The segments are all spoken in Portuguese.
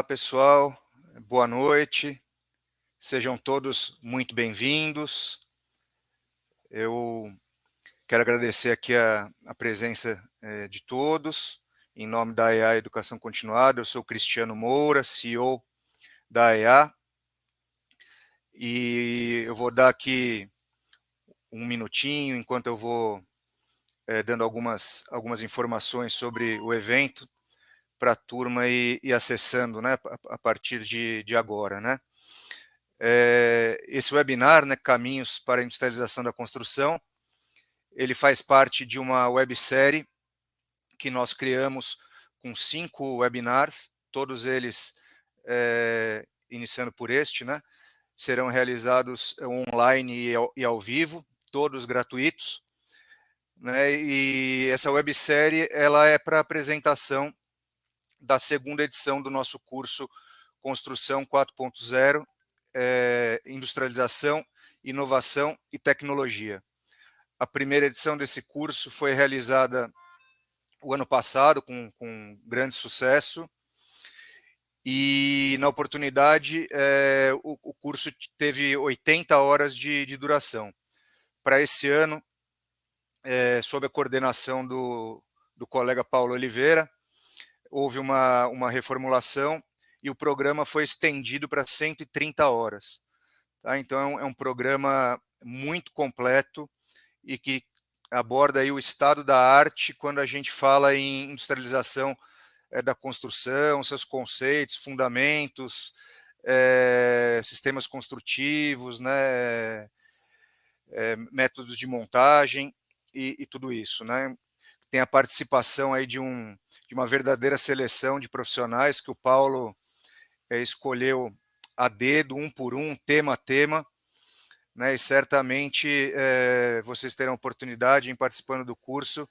Olá, pessoal. Boa noite. Sejam todos muito bem-vindos. Eu quero agradecer aqui a presença de todos. Em nome da EA Educação Continuada, eu sou Cristiano Moura, CEO da EA. E eu vou dar aqui um minutinho, enquanto eu vou dando algumas informações sobre o evento, para a turma ir acessando, né, a partir de agora, né? Esse webinar, né, Caminhos para a Industrialização da Construção, ele faz parte de uma websérie que nós criamos com 5 webinars, todos eles iniciando por este, né, serão realizados online e ao vivo, todos gratuitos, né, e essa websérie ela é para apresentação da segunda edição do nosso curso Construção 4.0, Industrialização, Inovação e Tecnologia. A primeira edição desse curso foi realizada o ano passado com grande sucesso, e na oportunidade o curso teve 80 horas de duração. Para esse ano, sob a coordenação do colega Paulo Oliveira, houve uma reformulação e o programa foi estendido para 130 horas. Tá? Então, é um programa muito completo e que aborda aí o estado da arte quando a gente fala em industrialização da construção, seus conceitos, fundamentos, sistemas construtivos, né, métodos de montagem e tudo isso, né? Tem a participação aí de uma verdadeira seleção de profissionais que o Paulo escolheu a dedo, um por um, tema a tema, né, e certamente vocês terão oportunidade, em participando do curso,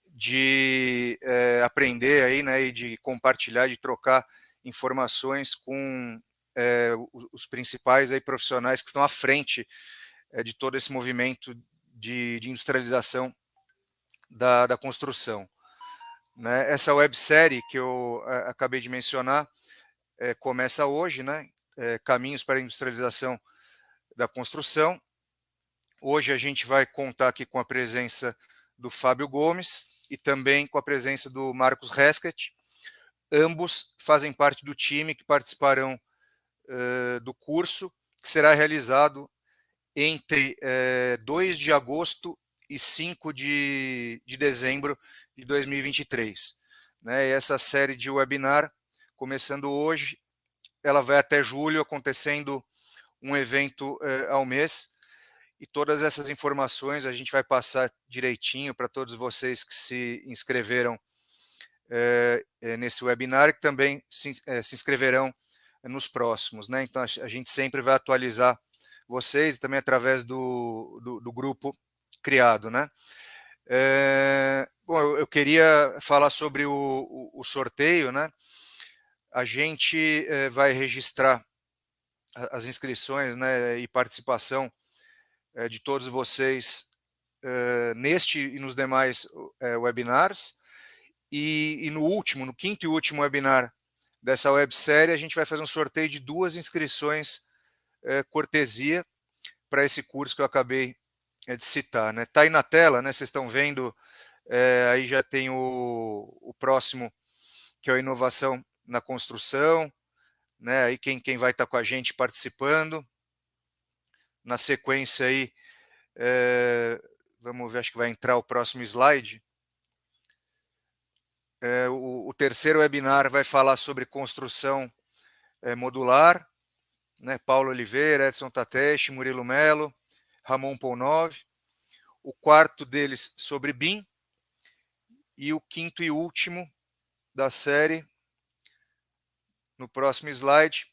de aprender aí, né, e de compartilhar, de trocar informações com os principais aí profissionais que estão à frente de todo esse movimento de industrialização da construção. Né? Essa websérie que eu acabei de mencionar começa hoje, né? Caminhos para a Industrialização da Construção. Hoje a gente vai contar aqui com a presença do Fábio Gomes e também com a presença do Marcos Hesketh. Ambos fazem parte do time que participarão do curso, que será realizado entre 2 de agosto e 5 de dezembro de 2023. Né? E essa série de webinar, começando hoje, ela vai até julho, acontecendo um evento ao mês, e todas essas informações a gente vai passar direitinho para todos vocês que se inscreveram nesse webinar, que também se inscreverão nos próximos, né? Então a gente sempre vai atualizar vocês, também através do grupo criado, né? Bom, eu queria falar sobre o sorteio, né? A gente vai registrar as inscrições, né, e participação de todos vocês neste e nos demais webinars, e no último, no quinto e último webinar dessa websérie, a gente vai fazer um sorteio de 2 inscrições cortesia para esse curso que eu acabei de citar. Né? Tá aí na tela, né? Vocês estão vendo, aí já tem o próximo, que é a inovação na construção, né? Aí quem vai estar com a gente participando. Na sequência aí, vamos ver, acho que vai entrar o próximo slide. O terceiro webinar vai falar sobre construção modular, né? Paulo Oliveira, Edson Tateshi, Murilo Melo, Ramon Polnov. O quarto deles sobre BIM, e o quinto e último da série, no próximo slide,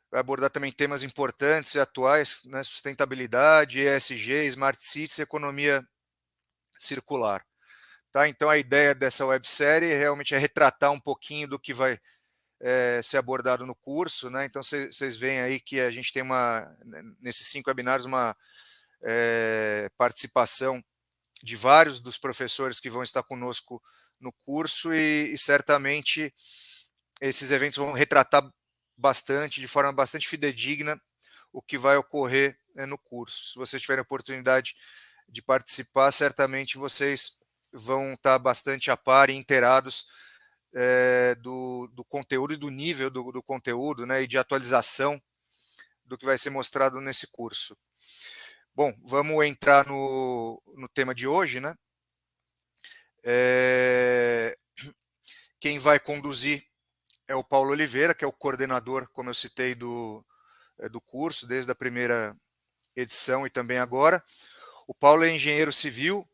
vai abordar também temas importantes e atuais, né? Sustentabilidade, ESG, Smart Cities e economia circular. Tá? Então a ideia dessa websérie realmente é retratar um pouquinho do que vai ser abordado no curso, né? Então vocês veem aí que a gente tem nesses 5 webinários uma participação de vários dos professores que vão estar conosco no curso, e certamente esses eventos vão retratar bastante, de forma bastante fidedigna, o que vai ocorrer no curso. Se vocês tiverem oportunidade de participar, certamente vocês vão estar bastante a par e inteirados do conteúdo e do nível do conteúdo, né, e de atualização do que vai ser mostrado nesse curso. Bom, vamos entrar no tema de hoje, né? Quem vai conduzir é o Paulo Oliveira, que é o coordenador, como eu citei, do curso, desde a primeira edição e também agora. O Paulo é engenheiro civil,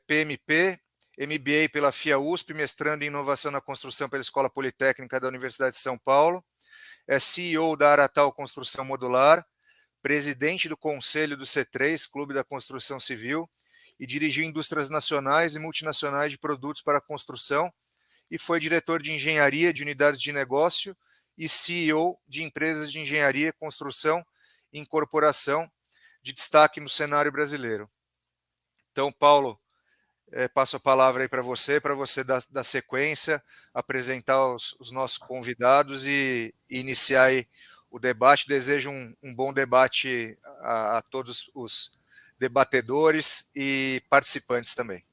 PMP, MBA pela FIA USP, mestrando em inovação na construção pela Escola Politécnica da Universidade de São Paulo, é CEO da Aratal Construção Modular, presidente do Conselho do C3, Clube da Construção Civil, e dirigiu indústrias nacionais e multinacionais de produtos para a construção, e foi diretor de engenharia de unidades de negócio e CEO de empresas de engenharia, construção e incorporação de destaque no cenário brasileiro. Então, Paulo, passo a palavra aí para você dar sequência, apresentar os nossos convidados e iniciar aí o debate. Desejo um bom debate a todos os debatedores e participantes também.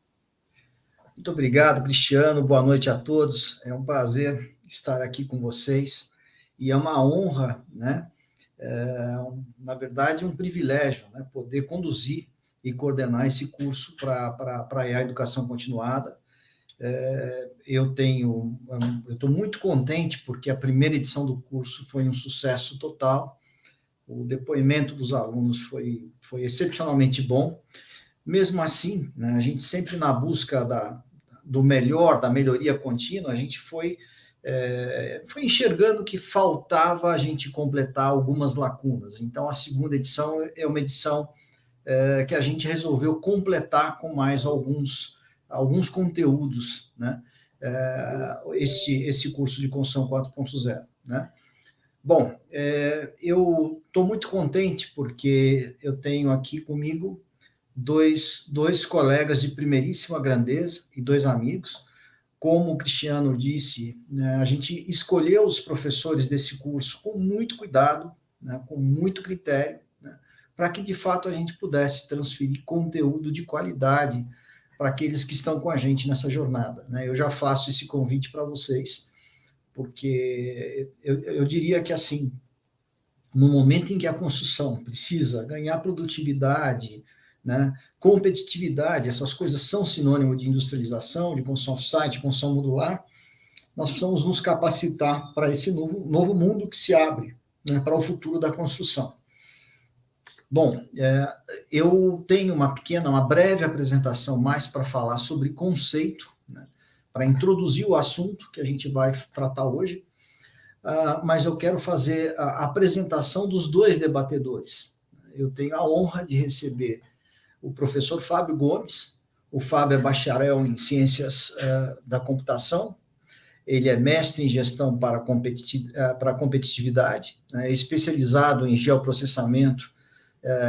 Muito obrigado, Cristiano. Boa noite a todos. É um prazer estar aqui com vocês e é uma honra, né? Na verdade, um privilégio, né? Poder conduzir e coordenar esse curso para a educação continuada. Eu estou muito contente porque a primeira edição do curso foi um sucesso total. O depoimento dos alunos foi excepcionalmente bom. Mesmo assim, né, a gente sempre na busca do melhor, da melhoria contínua, a gente foi enxergando que faltava a gente completar algumas lacunas. Então, a segunda edição é uma edição que a gente resolveu completar com mais alguns conteúdos, né? Esse curso de construção 4.0, né? Bom, eu estou muito contente porque eu tenho aqui comigo dois colegas de primeiríssima grandeza e dois amigos. Como o Cristiano disse, né, a gente escolheu os professores desse curso com muito cuidado, né, com muito critério, né, para que, de fato, a gente pudesse transferir conteúdo de qualidade para aqueles que estão com a gente nessa jornada, né? Eu já faço esse convite para vocês, porque eu diria que, assim, no momento em que a construção precisa ganhar produtividade, né, competitividade, essas coisas são sinônimo de industrialização, de construção off-site, de construção modular, nós precisamos nos capacitar para esse novo mundo que se abre, né, para o futuro da construção. Bom, eu tenho uma breve apresentação mais para falar sobre conceito, né, para introduzir o assunto que a gente vai tratar hoje, mas eu quero fazer a apresentação dos dois debatedores. Eu tenho a honra de receber o professor Fábio Gomes. O Fábio é bacharel em Ciências da Computação, ele é mestre em Gestão para Competitividade, é especializado em geoprocessamento,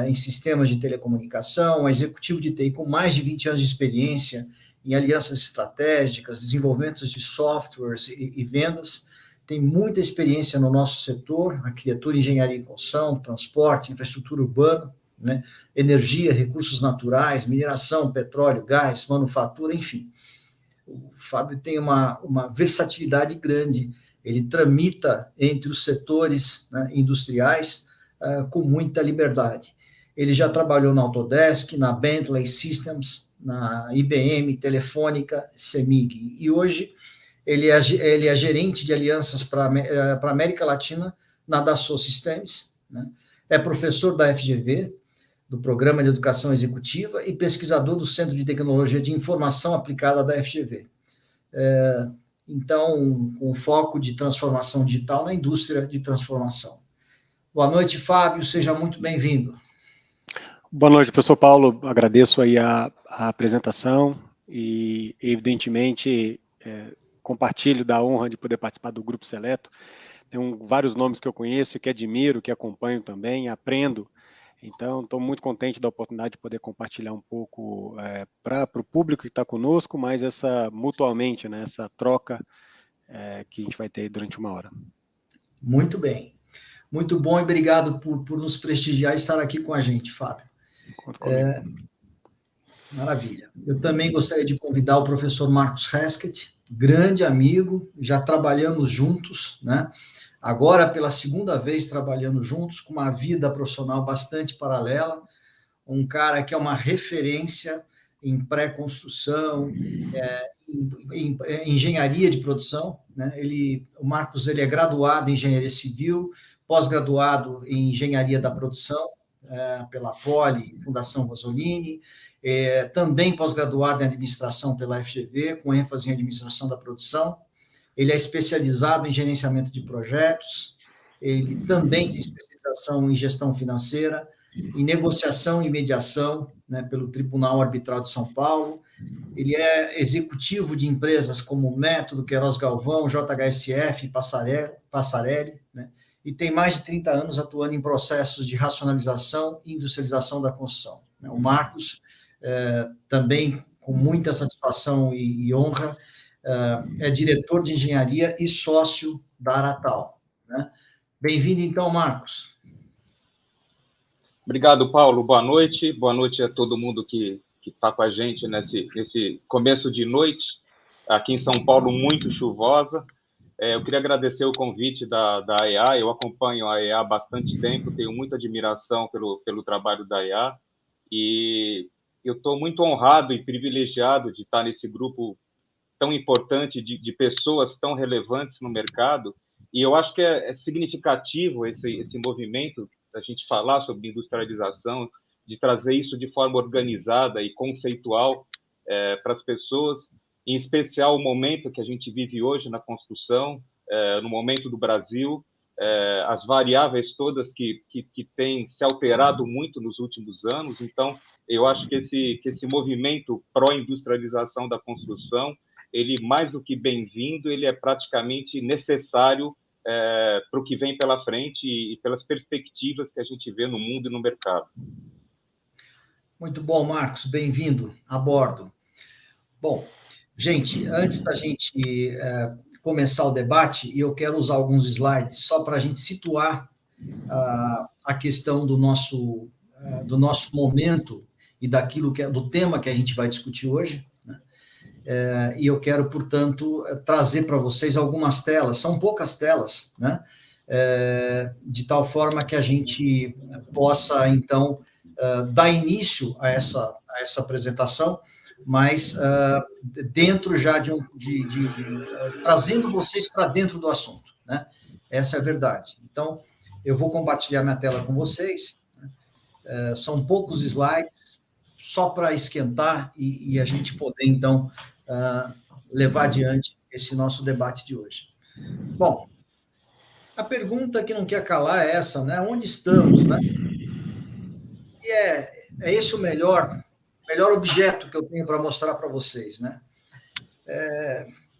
em sistemas de telecomunicação, é executivo de TI com mais de 20 anos de experiência em alianças estratégicas, desenvolvimento de softwares e vendas, tem muita experiência no nosso setor, arquitetura, engenharia e construção, transporte, infraestrutura urbana, né, energia, recursos naturais, mineração, petróleo, gás, manufatura, enfim. O Fábio tem uma versatilidade grande, ele tramita entre os setores, né, industriais com muita liberdade. Ele já trabalhou na Autodesk, na Bentley Systems, na IBM, Telefônica, CEMIG, e hoje ele é gerente de alianças para a América Latina na Dassault Systems, né? É professor da FGV, do Programa de Educação Executiva, e pesquisador do Centro de Tecnologia de Informação Aplicada da FGV. Então, com foco de transformação digital na indústria de transformação. Boa noite, Fábio, seja muito bem-vindo. Boa noite, professor Paulo, agradeço aí a apresentação e, evidentemente, compartilho da honra de poder participar do grupo seleto. Tem vários nomes que eu conheço, que admiro, que acompanho também, aprendo. Então, estou muito contente da oportunidade de poder compartilhar um pouco para o público que está conosco, mas mutualmente, né, essa troca que a gente vai ter durante 1 hora. Muito bem. Muito bom e obrigado por nos prestigiar e estar aqui com a gente, Fábio. Conta comigo. Maravilha. Eu também gostaria de convidar o professor Marcos Hesketh, grande amigo, já trabalhamos juntos, né? Agora, pela segunda vez, trabalhando juntos, com uma vida profissional bastante paralela, um cara que é uma referência em pré-construção, em engenharia de produção, né? O Marcos é graduado em engenharia civil, pós-graduado em engenharia da produção, pela Poli, Fundação Vasolini, também pós-graduado em administração pela FGV, com ênfase em administração da produção. Ele é especializado em gerenciamento de projetos, ele também tem especialização em gestão financeira, em negociação e mediação, né, pelo Tribunal Arbitral de São Paulo. Ele é executivo de empresas como Método, Queiroz Galvão, JHSF, Passarelli, né, e tem mais de 30 anos atuando em processos de racionalização e industrialização da construção. O Marcos, também com muita satisfação e honra, é diretor de engenharia e sócio da Aratal, né? Bem-vindo, então, Marcos. Obrigado, Paulo. Boa noite a todo mundo que está com a gente nesse começo de noite, aqui em São Paulo, muito chuvosa. Eu queria agradecer o convite da AEA. Eu acompanho a AEA há bastante tempo, tenho muita admiração pelo trabalho da AEA, e eu estou muito honrado e privilegiado de estar nesse grupo tão importante de pessoas tão relevantes no mercado, e eu acho que é significativo esse movimento, a gente falar sobre industrialização, de trazer isso de forma organizada e conceitual para as pessoas, em especial o momento que a gente vive hoje na construção, no momento do Brasil, as variáveis todas que têm se alterado muito nos últimos anos. Então, eu acho que esse movimento pró-industrialização da construção, ele, mais do que bem-vindo, ele é praticamente necessário para o que vem pela frente e pelas perspectivas que a gente vê no mundo e no mercado. Muito bom, Marcos, bem-vindo a bordo. Bom, gente, antes da gente começar o debate, eu quero usar alguns slides só para a gente situar a questão do nosso momento e do tema que a gente vai discutir hoje, né? E eu quero, portanto, trazer para vocês algumas telas, são poucas telas, né? De tal forma que a gente possa, então, dar início a essa apresentação, mas dentro já trazendo vocês para dentro do assunto, né? Essa é a verdade. Então, eu vou compartilhar minha tela com vocês, né? São poucos slides, só para esquentar e a gente poder, então, levar adiante esse nosso debate de hoje. Bom, a pergunta que não quer calar é essa, né? Onde estamos, né? E é esse o melhor objeto que eu tenho para mostrar para vocês, né?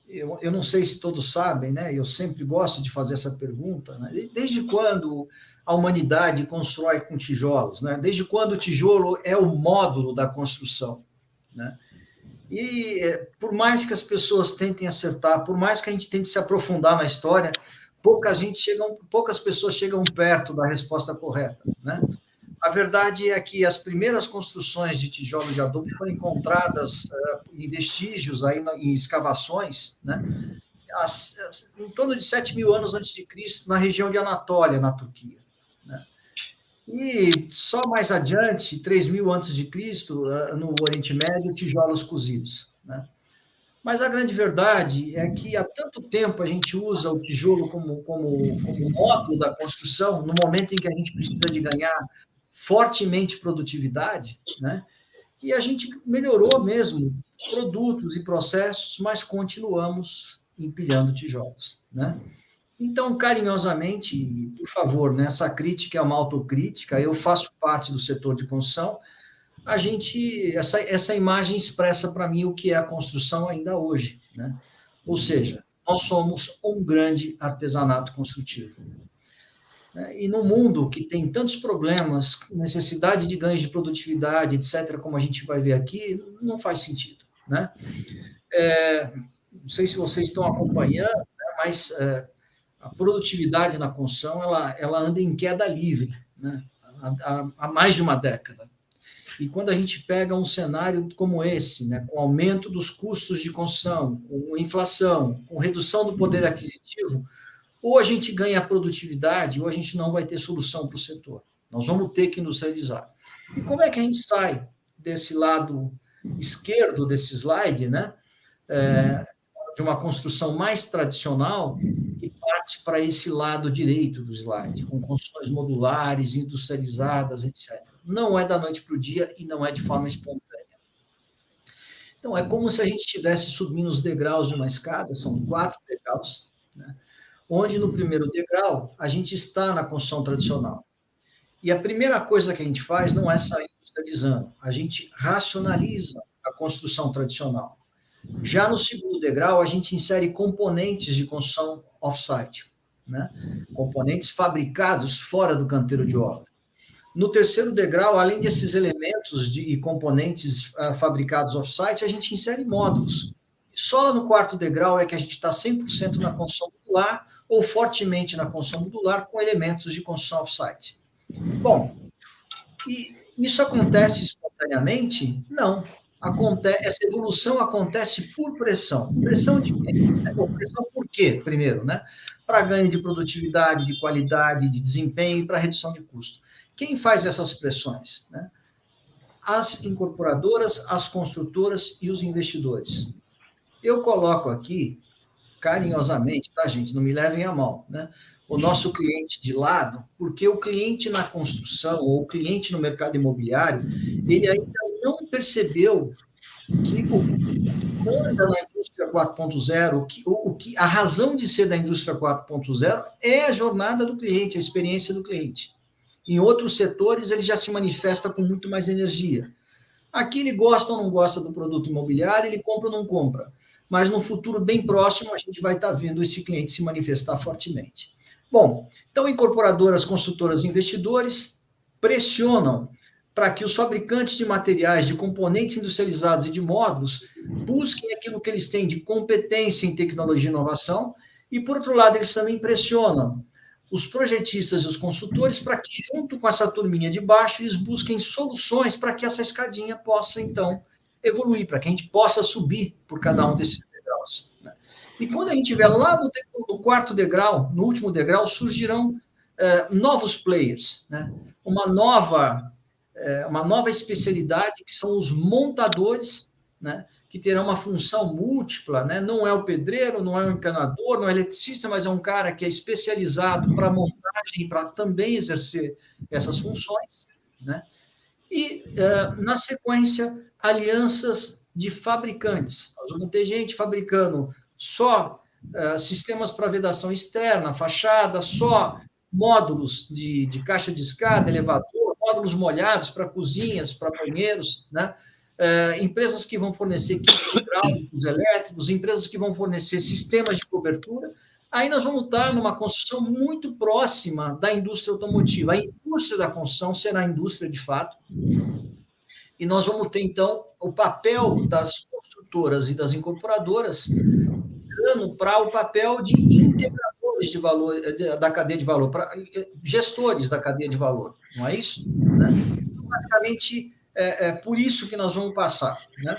Eu não sei se todos sabem, né? Eu sempre gosto de fazer essa pergunta, né? Desde quando a humanidade constrói com tijolos, né? Desde quando o tijolo é o módulo da construção, né? E por mais que as pessoas tentem acertar, por mais que a gente tente se aprofundar na história, poucas pessoas chegam perto da resposta correta, né? A verdade é que as primeiras construções de tijolo de adobe foram encontradas em vestígios, aí, em escavações, né? Em torno de 7.000 anos antes de Cristo, na região de Anatólia, na Turquia, né? E só mais adiante, 3.000 antes de Cristo, no Oriente Médio, tijolos cozidos, né? Mas a grande verdade é que há tanto tempo a gente usa o tijolo como módulo da construção, no momento em que a gente precisa de ganhar fortemente produtividade, né? E a gente melhorou mesmo produtos e processos, mas continuamos empilhando tijolos, né? Então, carinhosamente, por favor, né, essa crítica é uma autocrítica, eu faço parte do setor de construção, essa imagem expressa para mim o que é a construção ainda hoje, né? Ou seja, nós somos um grande artesanato construtivo. E no mundo que tem tantos problemas, necessidade de ganhos de produtividade, etc., como a gente vai ver aqui, não faz sentido, né? Não sei se vocês estão acompanhando, né, a produtividade na construção ela anda em queda livre, né? Há mais de uma década. E quando a gente pega um cenário como esse, né, com aumento dos custos de construção, com inflação, com redução do poder aquisitivo, ou a gente ganha produtividade, ou a gente não vai ter solução para o setor. Nós vamos ter que industrializar. E como é que a gente sai desse lado esquerdo desse slide, né, de uma construção mais tradicional e parte para esse lado direito do slide, com construções modulares, industrializadas, etc. Não é da noite para o dia e não é de forma espontânea. Então, é como se a gente estivesse subindo os degraus de uma escada, são 4 degraus, né, onde no primeiro degrau a gente está na construção tradicional. E a primeira coisa que a gente faz não é sair industrializando, a gente racionaliza a construção tradicional. Já no segundo degrau, a gente insere componentes de construção off-site, né? Componentes fabricados fora do canteiro de obra. No terceiro degrau, além desses elementos e componentes fabricados off-site, a gente insere módulos. Só no quarto degrau é que a gente está 100% na construção modular ou fortemente na construção modular com elementos de construção off-site. Bom, e isso acontece espontaneamente? Não. Essa evolução acontece por pressão. Pressão de quê? Pressão por quê, primeiro, né? Para ganho de produtividade, de qualidade, de desempenho e para redução de custo. Quem faz essas pressões, né? As incorporadoras, as construtoras e os investidores. Eu coloco aqui, carinhosamente, tá, gente? Não me levem a mal, né? O nosso cliente de lado, porque o cliente na construção ou o cliente no mercado imobiliário, ele ainda não percebeu que o que manda na indústria 4.0, a razão de ser da indústria 4.0 é a jornada do cliente, a experiência do cliente. Em outros setores, ele já se manifesta com muito mais energia. Aqui ele gosta ou não gosta do produto imobiliário, ele compra ou não compra. Mas no futuro bem próximo, a gente vai estar vendo esse cliente se manifestar fortemente. Bom, então incorporadoras, construtoras e investidores pressionam para que os fabricantes de materiais, de componentes industrializados e de módulos busquem aquilo que eles têm de competência em tecnologia e inovação, e, por outro lado, eles também pressionam os projetistas e os consultores para que, junto com essa turminha de baixo, eles busquem soluções para que essa escadinha possa, então, evoluir, para que a gente possa subir por cada um desses degraus. Né? E quando a gente estiver lá no quarto degrau, no último degrau, surgirão novos players, né? Uma nova especialidade, que são os montadores, né? Que terão uma função múltipla, né? Não é o pedreiro, não é o encanador, não é o eletricista, mas é um cara que é especializado para montagem, para também exercer essas funções, né? E, na sequência, alianças de fabricantes. Nós vamos ter gente fabricando só sistemas para vedação externa, fachada, só módulos de caixa de escada, elevador, módulos molhados para cozinhas, para banheiros, né? Empresas que vão fornecer kits hidráulicos, elétricos, empresas que vão fornecer sistemas de cobertura. Aí nós vamos estar numa construção muito próxima da indústria automotiva. A indústria da construção será a indústria de fato. E nós vamos ter, então, o papel das construtoras e das incorporadoras para o papel de integradores de valor, da cadeia de valor, para gestores da cadeia de valor. Não é isso? Né? Então, basicamente, é por isso que nós vamos passar. Né?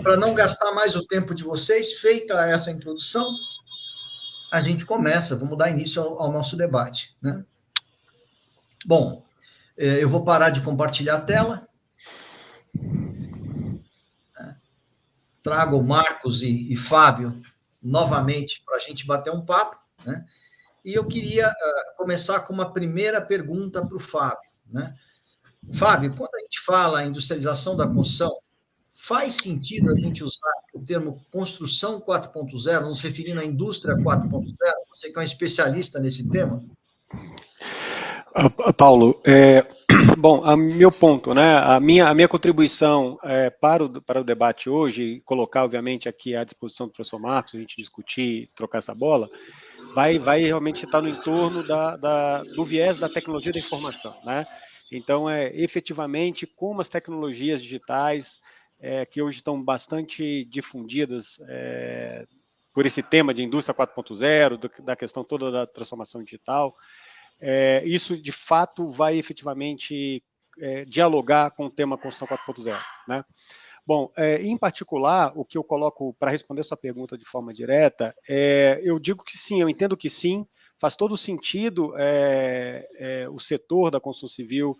Para não gastar mais o tempo de vocês, feita essa introdução, a gente começa, vamos dar início ao nosso debate. Né? Bom, eu vou parar de compartilhar a tela. Trago o Marcos e Fábio novamente para a gente bater um papo. Né? E eu queria começar com uma primeira pergunta para o Fábio. Né? Fábio, quando a gente fala em industrialização da construção, faz sentido a gente usar o termo construção 4.0, nos referindo à indústria 4.0? Você que é um especialista nesse tema. Paulo, bom, meu ponto, né? A minha contribuição para o debate hoje, colocar, obviamente, aqui à disposição do professor Marcos, a gente discutir, trocar essa bola, vai realmente estar no entorno do viés da tecnologia da informação, né? Então, efetivamente, como as tecnologias digitais, que hoje estão bastante difundidas por esse tema de indústria 4.0, da questão toda da transformação digital. Isso, de fato, vai efetivamente dialogar com o tema construção 4.0, né? Bom, em particular, o que eu coloco para responder sua pergunta de forma direta, eu digo que sim, eu entendo que sim, faz todo sentido o setor da construção civil,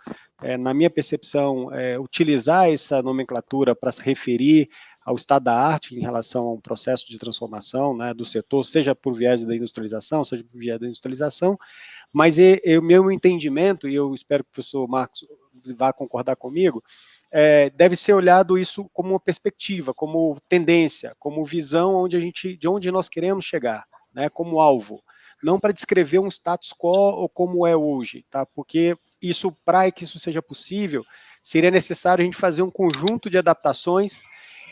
na minha percepção, utilizar essa nomenclatura para se referir ao estado da arte em relação a um processo de transformação, né, do setor, seja por viés da industrialização, seja por viés da industrialização, mas o meu entendimento, e eu espero que o professor Marcos vá concordar comigo, deve ser olhado isso como uma perspectiva, como tendência, como visão de onde nós queremos chegar, né, como alvo, não para descrever um status quo ou como é hoje, tá? Porque isso, para que isso seja possível, seria necessário a gente fazer um conjunto de adaptações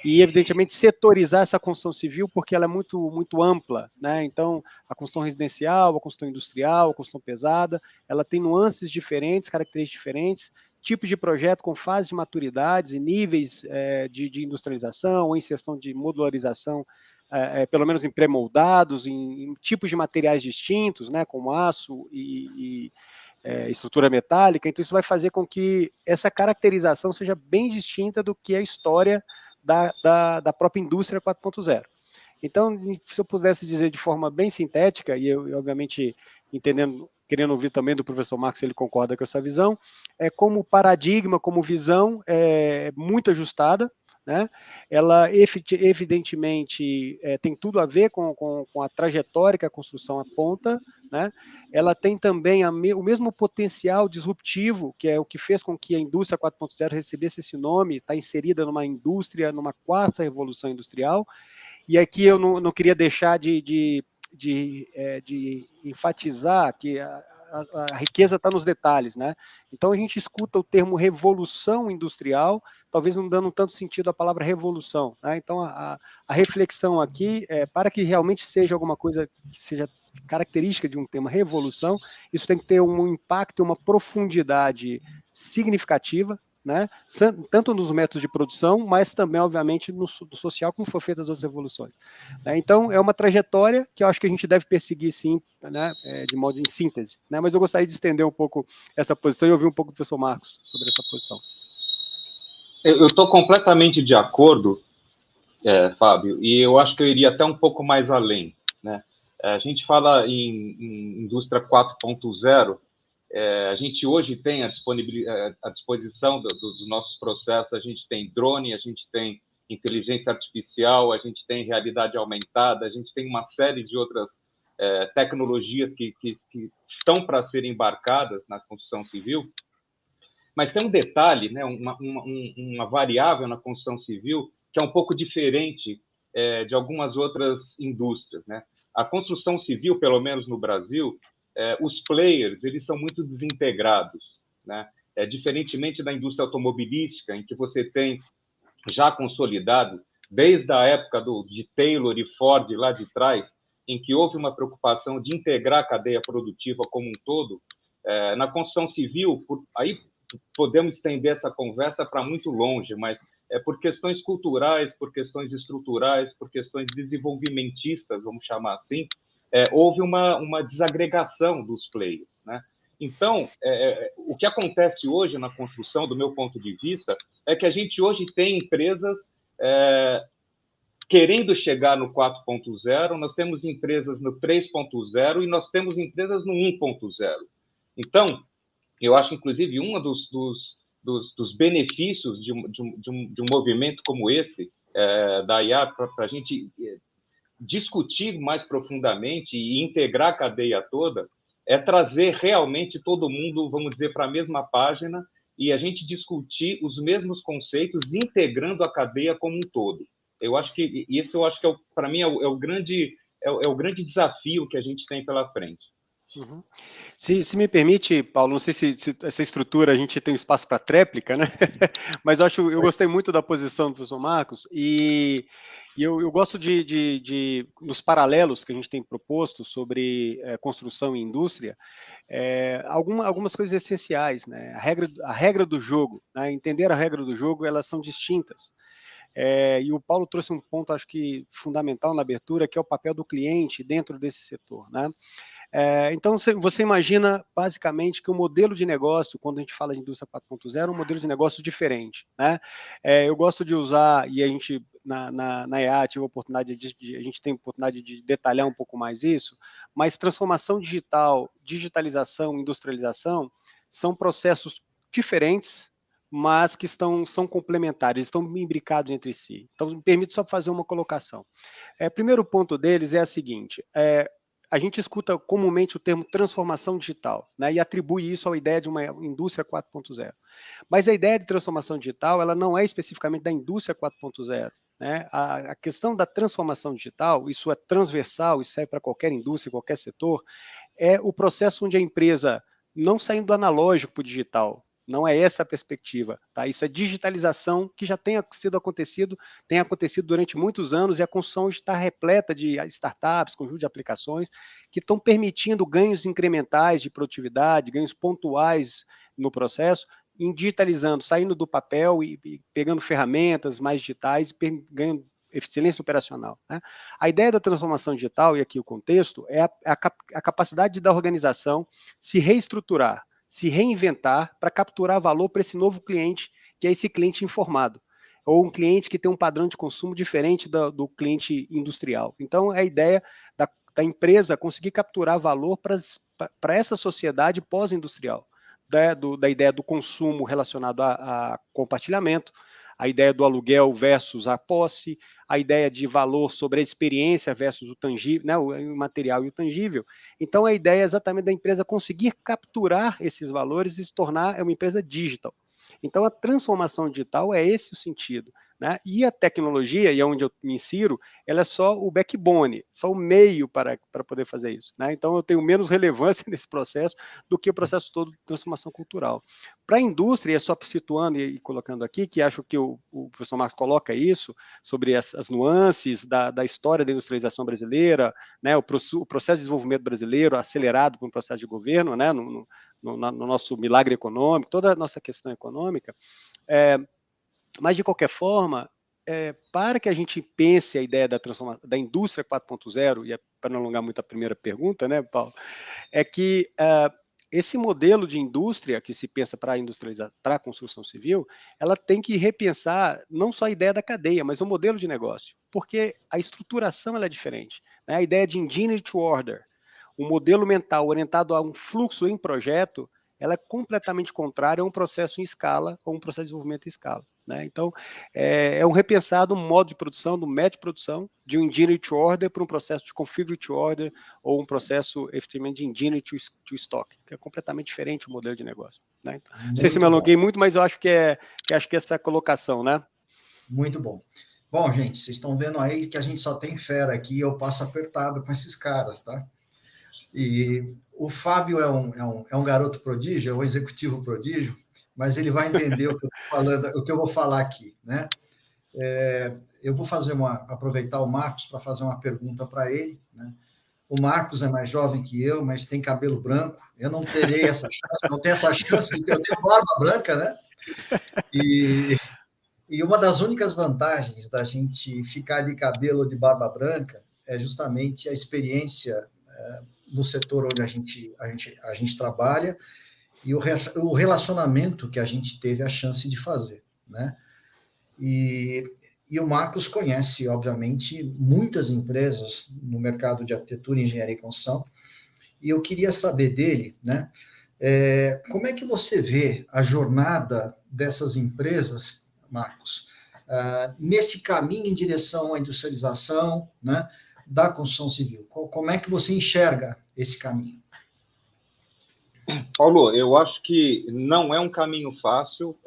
e, evidentemente, setorizar essa construção civil, porque ela é muito, muito ampla, né? Então, a construção residencial, a construção industrial, a construção pesada, ela tem nuances diferentes, características diferentes, tipos de projeto com fases de maturidades e níveis de industrialização ou inserção de modularização, pelo menos em pré-moldados, em tipos de materiais distintos, né, como aço e estrutura metálica. Então, isso vai fazer com que essa caracterização seja bem distinta do que a história da própria indústria 4.0. Então, se eu pudesse dizer de forma bem sintética, e eu obviamente, querendo ouvir também do professor Marcos, se ele concorda com essa visão, como paradigma, como visão, muito ajustada, né? Ela evidentemente tem tudo a ver com a trajetória que a construção aponta, né? Ela tem também o mesmo potencial disruptivo, que é o que fez com que a indústria 4.0 recebesse esse nome, está inserida numa indústria, numa quarta revolução industrial. E aqui eu não queria deixar de enfatizar que a riqueza está nos detalhes, né? Então a gente escuta o termo revolução industrial, talvez não dando tanto sentido à palavra revolução, né? Então a reflexão aqui para que realmente seja alguma coisa que seja característica de um tema revolução, isso tem que ter um impacto e uma profundidade significativa, né? Tanto nos métodos de produção, mas também, obviamente, no social, como foi feita as outras revoluções. Então, é uma trajetória que eu acho que a gente deve perseguir, sim, né, de modo em síntese. Né? Mas eu gostaria de estender um pouco essa posição e ouvir um pouco do professor Marcos sobre essa posição. Eu estou completamente de acordo, Fábio, e eu acho que eu iria até um pouco mais além. Né? A gente fala em indústria 4.0, a gente hoje tem à disposição dos nossos processos, a gente tem drone, a gente tem inteligência artificial, a gente tem realidade aumentada, a gente tem uma série de outras tecnologias que estão para serem embarcadas na construção civil, mas tem um detalhe, né, uma variável na construção civil que é um pouco diferente de algumas outras indústrias. Né? A construção civil, pelo menos no Brasil, os players eles são muito desintegrados, né? Diferentemente da indústria automobilística, em que você tem já consolidado, desde a época de Taylor e Ford lá de trás, em que houve uma preocupação de integrar a cadeia produtiva como um todo, na construção civil, aí podemos estender essa conversa para muito longe, mas por questões culturais, por questões estruturais, por questões desenvolvimentistas, vamos chamar assim, houve uma desagregação dos players. Né? Então, o que acontece hoje na construção, do meu ponto de vista, é que a gente hoje tem empresas querendo chegar no 4.0, nós temos empresas no 3.0 e nós temos empresas no 1.0. Então, eu acho, inclusive, um dos benefícios de um movimento como esse, da IA, para a gente discutir mais profundamente e integrar a cadeia toda, é trazer realmente todo mundo, vamos dizer, para a mesma página e a gente discutir os mesmos conceitos, integrando a cadeia como um todo. Eu acho que isso, para mim, é o grande desafio que a gente tem pela frente. Uhum. Se me permite, Paulo, não sei se essa estrutura a gente tem espaço para tréplica, né? Mas eu gostei muito da posição do professor Marcos e eu gosto nos paralelos que a gente tem proposto sobre construção e indústria, algumas coisas essenciais, né? A regra do jogo, né? Entender a regra do jogo, elas são distintas. E o Paulo trouxe um ponto, acho que fundamental na abertura, que é o papel do cliente dentro desse setor, né? Então, você imagina, basicamente, que o modelo de negócio, quando a gente fala de indústria 4.0, é um modelo de negócio diferente, né? Eu gosto de usar, e a gente, na EA, tive a oportunidade a gente tem a oportunidade de detalhar um pouco mais isso, mas transformação digital, digitalização, industrialização, são processos diferentes, mas que são complementares, estão imbricados entre si. Então, me permite só fazer uma colocação. Primeiro ponto deles é a seguinte, a gente escuta comumente o termo transformação digital, né, e atribui isso à ideia de uma indústria 4.0. Mas a ideia de transformação digital, ela não é especificamente da indústria 4.0. Né? A questão da transformação digital, isso é transversal, isso serve para qualquer indústria, qualquer setor, é o processo onde a empresa, não saindo do analógico para o digital, não é essa a perspectiva, tá? Isso é digitalização que já tem acontecido durante muitos anos, e a construção está repleta de startups, conjunto de aplicações, que estão permitindo ganhos incrementais de produtividade, ganhos pontuais no processo, em digitalizando, saindo do papel e pegando ferramentas mais digitais e ganhando eficiência operacional. Né? A ideia da transformação digital, e aqui o contexto, é a capacidade da organização se reestruturar, se reinventar para capturar valor para esse novo cliente, que é esse cliente informado, ou um cliente que tem um padrão de consumo diferente do cliente industrial. Então, é a ideia da empresa conseguir capturar valor para essa sociedade pós-industrial, da ideia do consumo relacionado a compartilhamento, a ideia do aluguel versus a posse, a ideia de valor sobre a experiência versus o tangível, né, o material e o tangível. Então, a ideia é exatamente da empresa conseguir capturar esses valores e se tornar uma empresa digital. Então, a transformação digital é esse o sentido. Né? E a tecnologia, e é onde eu me insiro, ela é só o backbone, só o meio para poder fazer isso. Né? Então, eu tenho menos relevância nesse processo do que o processo todo de transformação cultural. Para a indústria, é só situando e colocando aqui, que acho que o professor Marcos coloca isso, sobre as nuances da história da industrialização brasileira, né? O processo de desenvolvimento brasileiro acelerado por um processo de governo, né? no nosso milagre econômico, toda a nossa questão econômica, mas, de qualquer forma, para que a gente pense a ideia da indústria 4.0, e para não alongar muito a primeira pergunta, né, Paulo, é que esse modelo de indústria que se pensa para a construção civil, ela tem que repensar não só a ideia da cadeia, mas o modelo de negócio, porque a estruturação ela é diferente. Né? A ideia de engineer to order, um modelo mental orientado a um fluxo em projeto, ela é completamente contrária a um processo em escala ou um processo de desenvolvimento em escala. Né? Então, é um repensado modo de produção, do método de produção, de um engineer to order para um processo de configure to order ou um processo efetivamente de engineer to stock, que é completamente diferente o modelo de negócio. Né? Então, não sei se me alonguei muito, mas eu acho que essa colocação, né? Muito bom. Bom, gente, vocês estão vendo aí que a gente só tem fera aqui e eu passo apertado com esses caras, tá? E o Fábio é um garoto prodígio, é um executivo prodígio, mas ele vai entender o que eu estou falando, o que eu vou falar aqui, né? Eu vou aproveitar o Marcos para fazer uma pergunta para ele, né? O Marcos é mais jovem que eu, mas tem cabelo branco. Eu não terei essa chance, não tenho essa chance de ter barba branca, né? E uma das únicas vantagens da gente ficar de cabelo de barba branca é justamente a experiência no setor onde a gente trabalha e o relacionamento que a gente teve a chance de fazer, né? E o Marcos conhece, obviamente, muitas empresas no mercado de arquitetura, engenharia e construção, e eu queria saber dele, né? Como é que você vê a jornada dessas empresas, Marcos, nesse caminho em direção à industrialização, né, da construção civil? Como é que você enxerga esse caminho? Paulo, eu acho que não é um caminho fácil,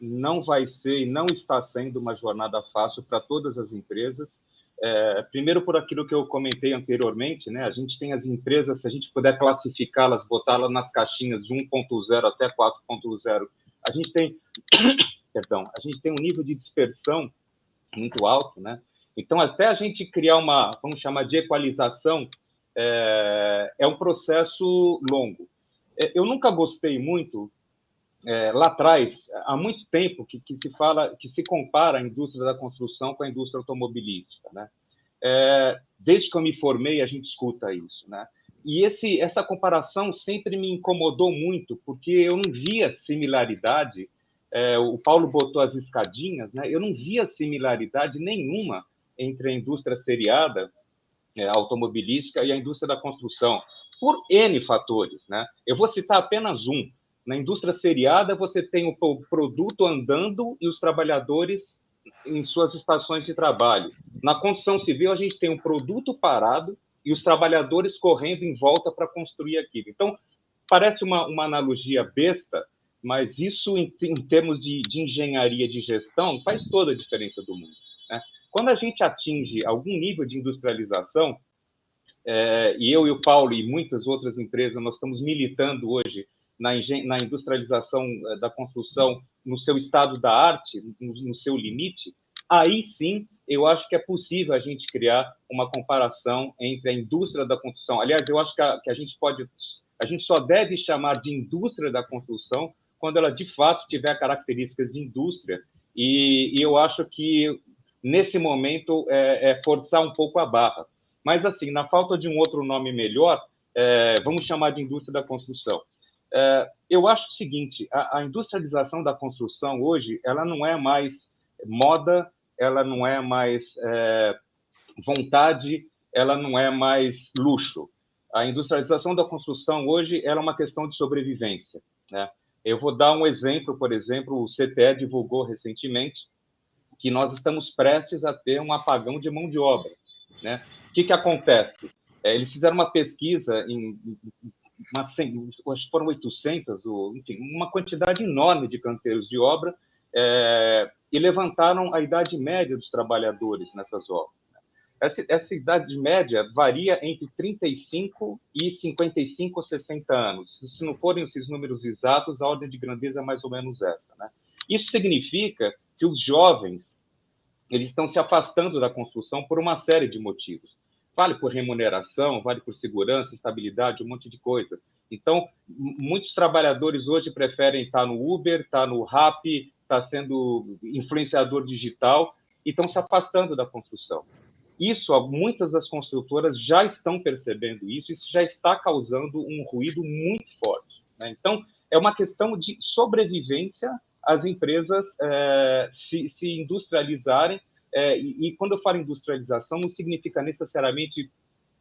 não vai ser e não está sendo uma jornada fácil para todas as empresas. Primeiro, por aquilo que eu comentei anteriormente, né? A gente tem as empresas, se a gente puder classificá-las, botá-las nas caixinhas de 1.0 até 4.0, a gente tem, a gente tem um nível de dispersão muito alto, né? Então, até a gente criar vamos chamar de equalização, é um processo longo. Eu nunca gostei muito lá atrás, há muito tempo que se fala, que se compara a indústria da construção com a indústria automobilística, né? Desde que eu me formei, a gente escuta isso, né? E essa comparação sempre me incomodou muito, porque eu não via similaridade. O Paulo botou as escadinhas, né? Eu não via similaridade nenhuma entre a indústria seriada automobilística e a indústria da construção, por N fatores, né? Eu vou citar apenas um. Na indústria seriada, você tem o produto andando e os trabalhadores em suas estações de trabalho. Na construção civil, a gente tem um produto parado e os trabalhadores correndo em volta para construir aquilo. Então, parece uma analogia besta, mas isso, em termos de engenharia de gestão, faz toda a diferença do mundo, né? Quando a gente atinge algum nível de industrialização, e eu e o Paulo e muitas outras empresas, nós estamos militando hoje na industrialização da construção no seu estado da arte, no seu limite, aí sim eu acho que é possível a gente criar uma comparação entre a indústria da construção. Aliás, eu acho que a gente só deve chamar de indústria da construção quando ela de fato tiver características de indústria, e eu acho que nesse momento forçar um pouco a barra. Mas, assim, na falta de um outro nome melhor, vamos chamar de indústria da construção. Eu acho o seguinte, a industrialização da construção hoje, ela não é mais moda, ela não é mais vontade, ela não é mais luxo. A industrialização da construção hoje ela é uma questão de sobrevivência, né? Eu vou dar um exemplo, por exemplo, o CTE divulgou recentemente que nós estamos prestes a ter um apagão de mão de obra, né? O que acontece? Eles fizeram uma pesquisa acho que foram 800, enfim, uma quantidade enorme de canteiros de obra, e levantaram a idade média dos trabalhadores nessas obras. Essa idade média varia entre 35 e 55 ou 60 anos. Se não forem esses números exatos, a ordem de grandeza é mais ou menos essa, né? Isso significa que os jovens eles estão se afastando da construção por uma série de motivos. Vale por remuneração, vale por segurança, estabilidade, um monte de coisa. Então, muitos trabalhadores hoje preferem estar no Uber, estar no Rappi, estar sendo influenciador digital e estão se afastando da construção. Muitas das construtoras já estão percebendo isso, isso já está causando um ruído muito forte, né? Então, é uma questão de sobrevivência as empresas se industrializarem, e quando eu falo industrialização, não significa necessariamente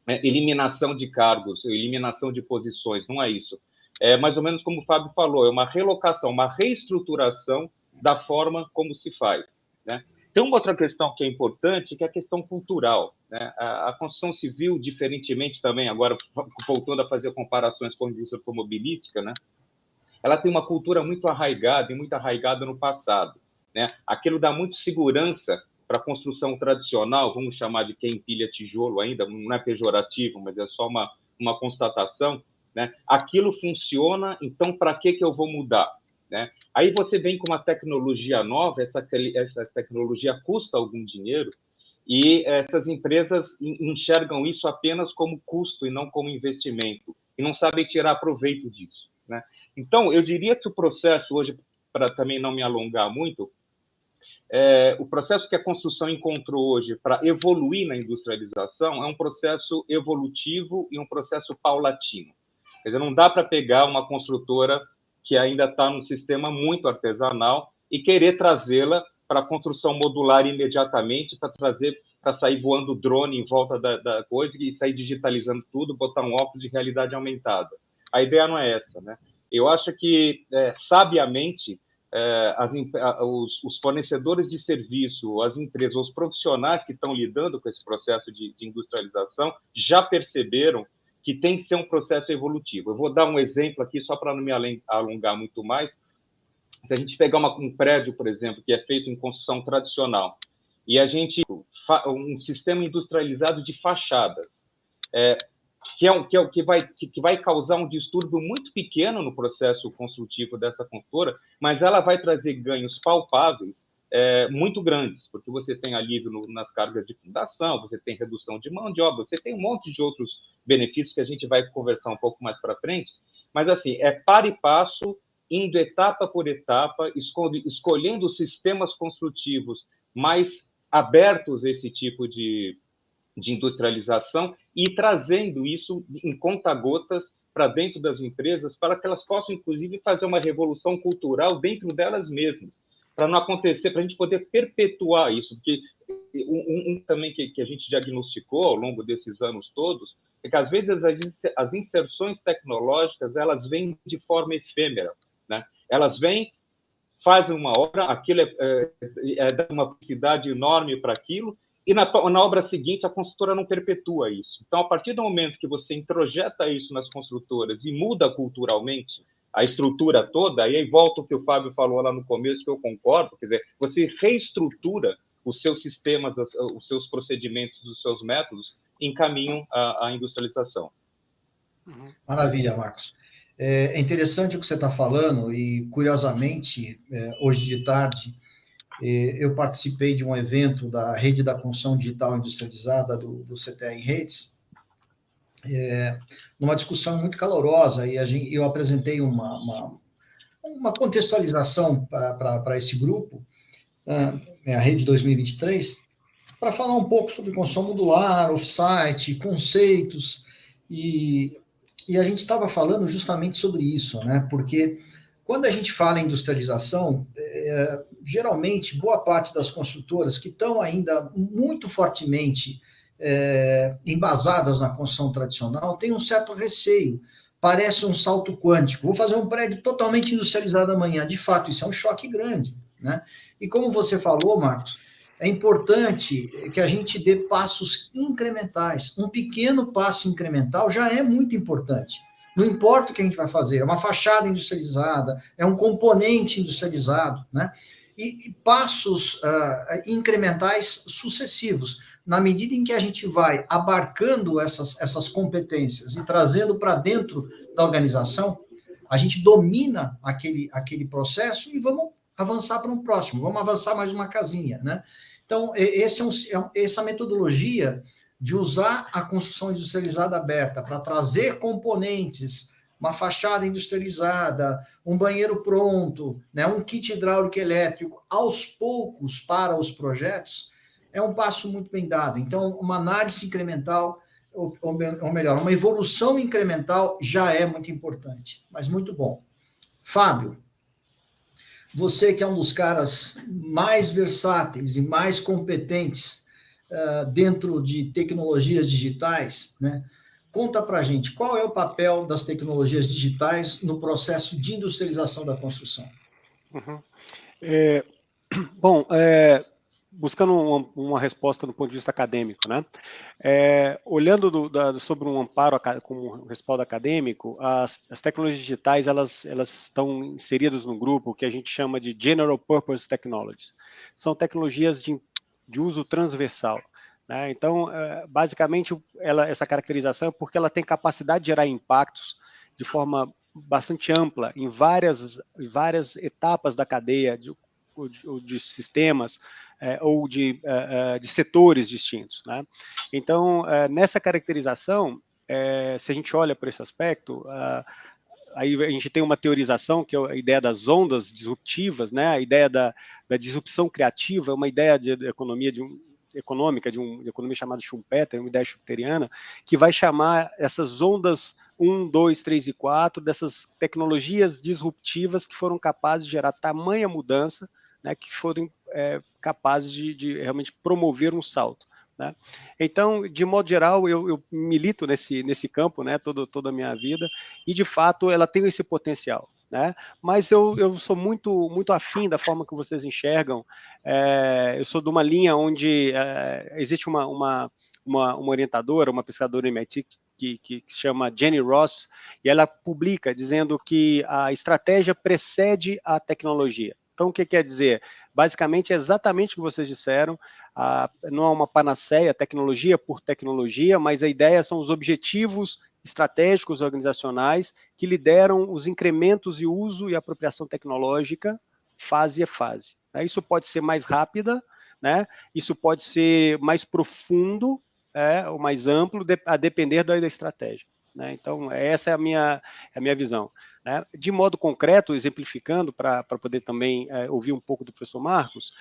eliminação de cargos, eliminação de posições, não é isso. É mais ou menos como o Fábio falou, é uma relocação, uma reestruturação da forma como se faz, né? Tem uma outra questão que é importante, que é a questão cultural, né? A construção civil, diferentemente também, agora voltando a fazer comparações com a indústria automobilística, né? Ela tem uma cultura muito arraigada e muito arraigada no passado, né? Aquilo dá muito segurança para a construção tradicional, vamos chamar de quem empilha tijolo ainda, não é pejorativo, mas é só uma constatação, né? Aquilo funciona, então para que eu vou mudar, né? Aí você vem com uma tecnologia nova, essa tecnologia custa algum dinheiro, e essas empresas enxergam isso apenas como custo e não como investimento, e não sabem tirar proveito disso, né? Então, eu diria que o processo hoje, para também não me alongar muito, o processo que a construção encontrou hoje para evoluir na industrialização é um processo evolutivo e um processo paulatino. Quer dizer, não dá para pegar uma construtora que ainda está num sistema muito artesanal e querer trazê-la para a construção modular imediatamente, para sair voando drone em volta da coisa e sair digitalizando tudo, botar um óculos de realidade aumentada. A ideia não é essa, né? Eu acho que, sabiamente, os fornecedores de serviço, as empresas, os profissionais que estão lidando com esse processo de industrialização já perceberam que tem que ser um processo evolutivo. Eu vou dar um exemplo aqui, só para não me alongar muito mais. Se a gente pegar um prédio, por exemplo, que é feito em construção tradicional, e a gente um sistema industrializado de fachadas, que vai causar um distúrbio muito pequeno no processo construtivo dessa construtora, mas ela vai trazer ganhos palpáveis muito grandes, porque você tem alívio nas cargas de fundação, você tem redução de mão de obra, você tem um monte de outros benefícios que a gente vai conversar um pouco mais para frente, mas assim, é para e passo indo etapa por etapa, escolhendo sistemas construtivos mais abertos a esse tipo de industrialização e trazendo isso em conta-gotas para dentro das empresas, para que elas possam, inclusive, fazer uma revolução cultural dentro delas mesmas, para não acontecer, para a gente poder perpetuar isso, porque também que a gente diagnosticou ao longo desses anos todos é que, às vezes, as inserções tecnológicas elas vêm de forma efêmera, né? Elas vêm, fazem uma obra, aquilo dá uma publicidade enorme para aquilo, e na obra seguinte a construtora não perpetua isso. Então, a partir do momento que você introjeta isso nas construtoras e muda culturalmente a estrutura toda, aí volta o que o Fábio falou lá no começo, que eu concordo, quer dizer, você reestrutura os seus sistemas, os seus procedimentos, os seus métodos, encaminham à industrialização. Maravilha, Marcos. É interessante o que você está falando e, curiosamente, hoje de tarde, eu participei de um evento da Rede da Construção Digital Industrializada do CTA em Redes, numa discussão muito calorosa, e eu apresentei uma contextualização para esse grupo, a Rede 2023, para falar um pouco sobre construção modular, off-site, conceitos, e a gente estava falando justamente sobre isso, né? Porque quando a gente fala em industrialização, geralmente, boa parte das construtoras que estão ainda muito fortemente embasadas na construção tradicional tem um certo receio. Parece um salto quântico. Vou fazer um prédio totalmente industrializado amanhã. De fato, isso é um choque grande, né? E como você falou, Marcos, é importante que a gente dê passos incrementais. Um pequeno passo incremental já é muito importante. Não importa o que a gente vai fazer, é uma fachada industrializada, é um componente industrializado, né? E passos incrementais sucessivos. Na medida em que a gente vai abarcando essas competências e trazendo para dentro da organização, a gente domina aquele processo e vamos avançar para um próximo, vamos avançar mais uma casinha, né? Então, essa metodologia de usar a construção industrializada aberta para trazer componentes, uma fachada industrializada, um banheiro pronto, né, um kit hidráulico elétrico, aos poucos para os projetos, é um passo muito bem dado. Então, uma análise incremental, ou melhor, uma evolução incremental já é muito importante, mas muito bom. Fábio, você que é um dos caras mais versáteis e mais competentes dentro de tecnologias digitais, né? Conta para a gente, qual é o papel das tecnologias digitais no processo de industrialização da construção? Buscando uma resposta do ponto de vista acadêmico, né? Olhando sobre um amparo com respaldo acadêmico, as tecnologias digitais elas estão inseridas no grupo que a gente chama de General Purpose Technologies. São tecnologias de uso transversal, né? Então, basicamente, essa caracterização é porque ela tem capacidade de gerar impactos de forma bastante ampla em várias etapas da cadeia de sistemas ou de setores distintos, né? Então, nessa caracterização, se a gente olha por esse aspecto, aí a gente tem uma teorização que é a ideia das ondas disruptivas, né? A ideia da disrupção criativa, uma ideia de economia de economia chamada Schumpeter, uma ideia schumpeteriana, que vai chamar essas ondas 1, 2, 3 e 4, dessas tecnologias disruptivas que foram capazes de gerar tamanha mudança, né, que foram capazes de realmente promover um salto, né? Então, de modo geral, eu milito nesse campo, né, toda a minha vida, e de fato ela tem esse potencial, né? Mas eu sou muito afim da forma que vocês enxergam. Eu sou de uma linha onde existe uma orientadora, uma pesquisadora MIT que se chama Jenny Ross, e ela publica dizendo que a estratégia precede a tecnologia. Então, o que quer dizer? Basicamente, é exatamente o que vocês disseram, não é uma panaceia, tecnologia por tecnologia, mas a ideia são os objetivos estratégicos organizacionais que lideram os incrementos e uso e apropriação tecnológica fase a fase. Isso pode ser mais rápida, né? Isso pode ser mais profundo, ou mais amplo, a depender da estratégia. né? Então, essa é a minha visão, né? De modo concreto, exemplificando, para poder também ouvir um pouco do professor Marcos,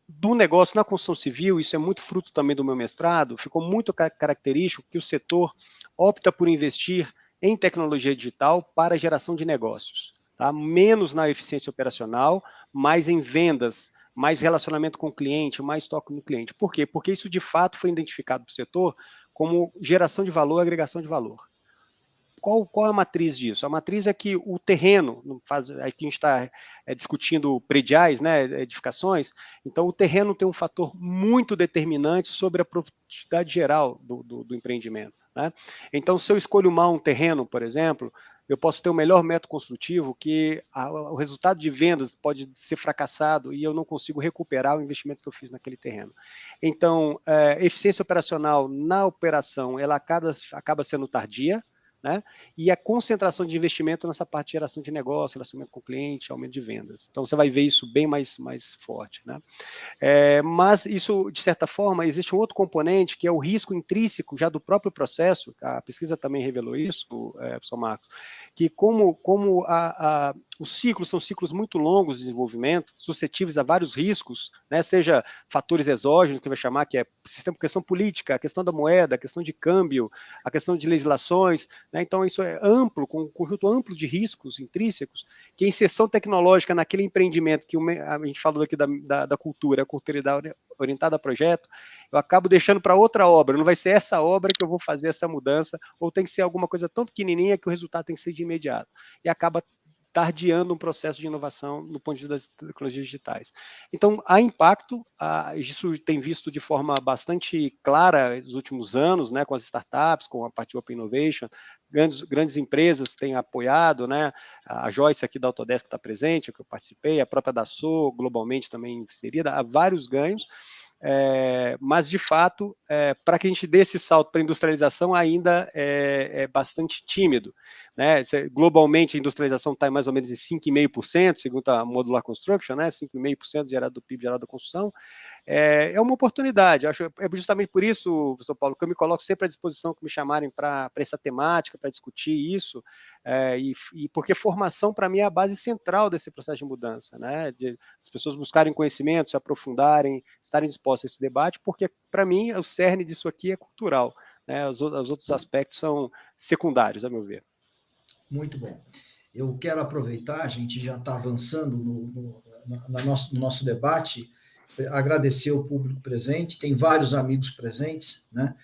do negócio na construção civil, isso é muito fruto também do meu mestrado, ficou muito característico que o setor opta por investir em tecnologia digital para geração de negócios, tá? Menos na eficiência operacional, mais em vendas, mais relacionamento com o cliente, mais toque no cliente. Por quê? Porque isso de fato foi identificado para o setor como geração de valor, agregação de valor. Qual é a matriz disso? A matriz é que o terreno, aqui a gente está discutindo prediais, né, edificações, então o terreno tem um fator muito determinante sobre a produtividade geral do empreendimento, né? Então, se eu escolho mal um terreno, por exemplo, eu posso ter o melhor método construtivo que o resultado de vendas pode ser fracassado e eu não consigo recuperar o investimento que eu fiz naquele terreno. Então, eficiência operacional na operação, ela acaba sendo tardia, né? E a concentração de investimento nessa parte de geração de negócio, relacionamento com o cliente, aumento de vendas. Então, você vai ver isso bem mais forte, né? Mas isso, de certa forma, existe um outro componente que é o risco intrínseco já do próprio processo, a pesquisa também revelou isso, professor Marcos, que como os ciclos são ciclos muito longos de desenvolvimento, suscetíveis a vários riscos, né, seja fatores exógenos, que vai chamar, que é questão política, a questão da moeda, a questão de câmbio, a questão de legislações, né, então isso é amplo, com um conjunto amplo de riscos intrínsecos, que a inserção tecnológica naquele empreendimento, que a gente falou aqui da cultura, a cultura orientada a projeto, eu acabo deixando para outra obra, não vai ser essa obra que eu vou fazer essa mudança, ou tem que ser alguma coisa tão pequenininha que o resultado tem que ser de imediato, e acaba tardiando um processo de inovação no ponto de vista das tecnologias digitais. Então, há impacto, isso tem visto de forma bastante clara nos últimos anos, né, com as startups, com a parte de Open Innovation, grandes empresas têm apoiado, né, a Joyce aqui da Autodesk está presente, que eu participei, a própria Dassault, globalmente também inserida, há vários ganhos, mas de fato, para que a gente dê esse salto para a industrialização ainda é bastante tímido, né? Globalmente a industrialização está mais ou menos em 5,5%, segundo a Modular Construction, né? 5,5% gerado do PIB gerado da construção. É uma oportunidade, acho, é justamente por isso, professor Paulo, que eu me coloco sempre à disposição que me chamarem para essa temática, para discutir isso, e porque formação para mim é a base central desse processo de mudança, né? As pessoas buscarem conhecimento, se aprofundarem, estarem dispostas a esse debate, porque para mim o cerne disso aqui é cultural, né? Os outros aspectos são secundários, a meu ver. Muito bom. Eu quero aproveitar, a gente já está avançando no nosso debate, agradecer o público presente, tem vários amigos presentes, né?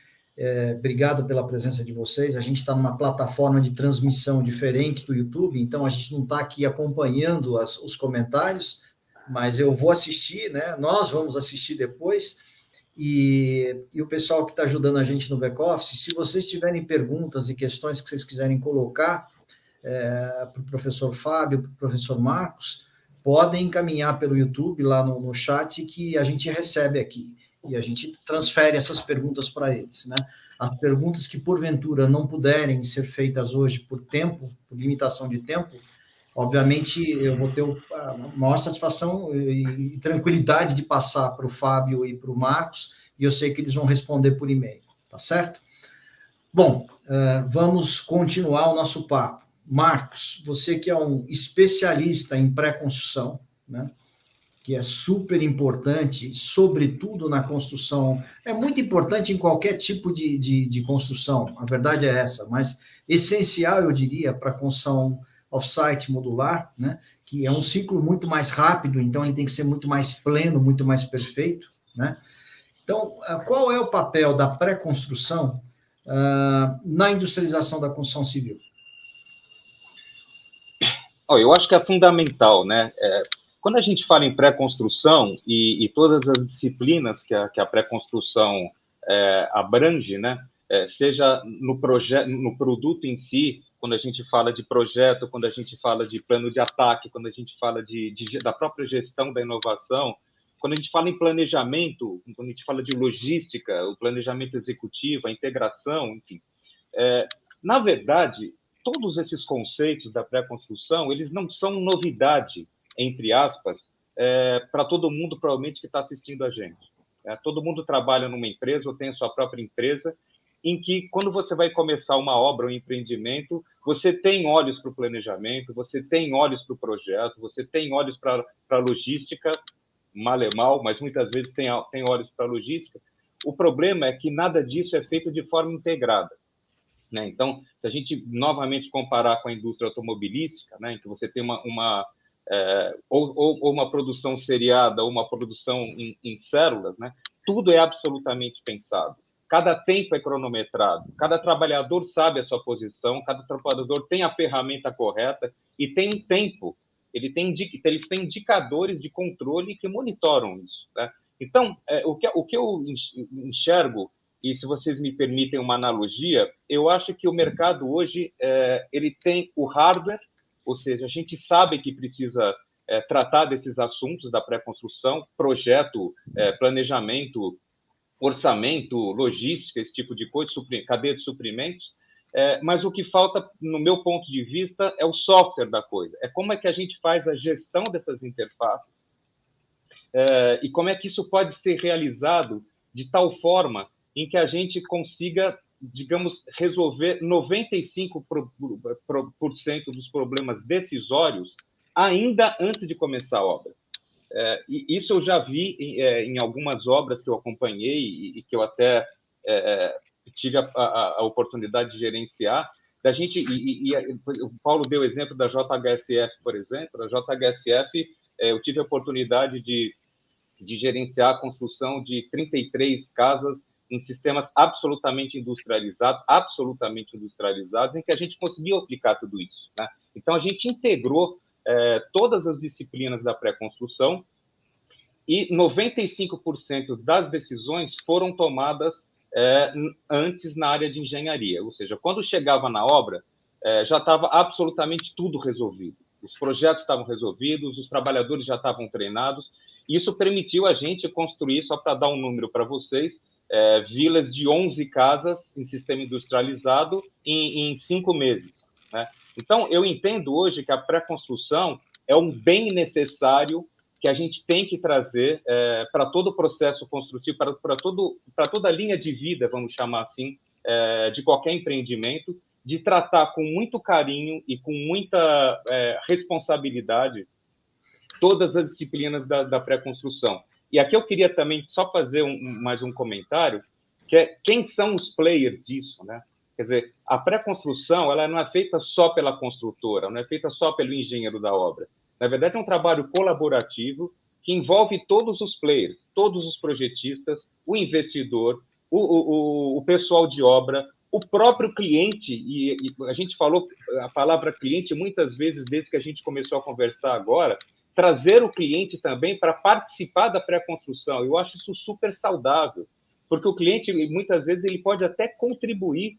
Obrigado pela presença de vocês. A gente está numa plataforma de transmissão diferente do YouTube, então a gente não está aqui acompanhando os comentários, mas eu vou assistir, né? Nós vamos assistir depois. E o pessoal que está ajudando a gente no back-office, se vocês tiverem perguntas e questões que vocês quiserem colocar para o professor Fábio, para o professor Marcos, podem encaminhar pelo YouTube lá no chat que a gente recebe aqui e a gente transfere essas perguntas para eles, né? As perguntas que porventura não puderem ser feitas hoje por tempo, por limitação de tempo, obviamente eu vou ter a maior satisfação e tranquilidade de passar para o Fábio e para o Marcos, e eu sei que eles vão responder por e-mail, tá certo? Bom, vamos continuar o nosso papo. Marcos, você que é um especialista em pré-construção, né, que é super importante, sobretudo na construção, é muito importante em qualquer tipo de construção, a verdade é essa, mas essencial, eu diria, para a construção off-site modular, né, que é um ciclo muito mais rápido, então ele tem que ser muito mais pleno, muito mais perfeito, né? Então, qual é o papel da pré-construção na industrialização da construção civil? Eu acho que é fundamental, né? Quando a gente fala em pré-construção e todas as disciplinas que a pré-construção abrange, né? Seja no produto em si, quando a gente fala de projeto, quando a gente fala de plano de ataque, quando a gente fala da própria gestão da inovação, quando a gente fala em planejamento, quando a gente fala de logística, o planejamento executivo, a integração, enfim. Na verdade, todos esses conceitos da pré-construção, eles não são novidade, entre aspas, para todo mundo, provavelmente, que está assistindo a gente. Todo mundo trabalha numa empresa ou tem a sua própria empresa, em que, quando você vai começar uma obra, um empreendimento, você tem olhos para o planejamento, você tem olhos para o projeto, você tem olhos para a logística, mal é mal, mas muitas vezes tem olhos para a logística. O problema é que nada disso é feito de forma integrada, né? Então, se a gente novamente comparar com a indústria automobilística, né, em que você tem ou uma produção seriada ou uma produção em células, né, tudo é absolutamente pensado. Cada tempo é cronometrado, cada trabalhador sabe a sua posição, cada trabalhador tem a ferramenta correta e tem um tempo. Eles têm indicadores de controle que monitoram isso, né? Então, o que eu enxergo, e se vocês me permitem uma analogia, eu acho que o mercado hoje ele tem o hardware, ou seja, a gente sabe que precisa tratar desses assuntos da pré-construção, projeto, planejamento, orçamento, logística, esse tipo de coisa, cadeia de suprimentos, mas o que falta, no meu ponto de vista, é o software da coisa. É como é que a gente faz a gestão dessas interfaces e como é que isso pode ser realizado de tal forma em que a gente consiga, digamos, resolver 95% dos problemas decisórios ainda antes de começar a obra. E isso eu já vi em algumas obras que eu acompanhei e que eu até tive a oportunidade de gerenciar. O Paulo deu o exemplo da JHSF, por exemplo. A JHSF, eu tive a oportunidade de gerenciar a construção de 33 casas em sistemas absolutamente industrializados, em que a gente conseguiu aplicar tudo isso, né? Então, a gente integrou todas as disciplinas da pré-construção e 95% das decisões foram tomadas antes na área de engenharia, ou seja, quando chegava na obra, já estava absolutamente tudo resolvido. Os projetos estavam resolvidos, os trabalhadores já estavam treinados, e isso permitiu a gente construir, só para dar um número para vocês, vilas de 11 casas em sistema industrializado em 5 meses, né? Então, eu entendo hoje que a pré-construção é um bem necessário que a gente tem que trazer para todo o processo construtivo, para toda a linha de vida, vamos chamar assim, de qualquer empreendimento, de tratar com muito carinho e com muita responsabilidade todas as disciplinas da pré-construção. E aqui eu queria também só fazer mais um comentário, que é quem são os players disso, né? Quer dizer, a pré-construção ela não é feita só pela construtora, não é feita só pelo engenheiro da obra. Na verdade, é um trabalho colaborativo que envolve todos os players, todos os projetistas, o investidor, o pessoal de obra, o próprio cliente, e a gente falou a palavra cliente muitas vezes desde que a gente começou a conversar agora, trazer o cliente também para participar da pré-construção. Eu acho isso super saudável, porque o cliente, muitas vezes, ele pode até contribuir,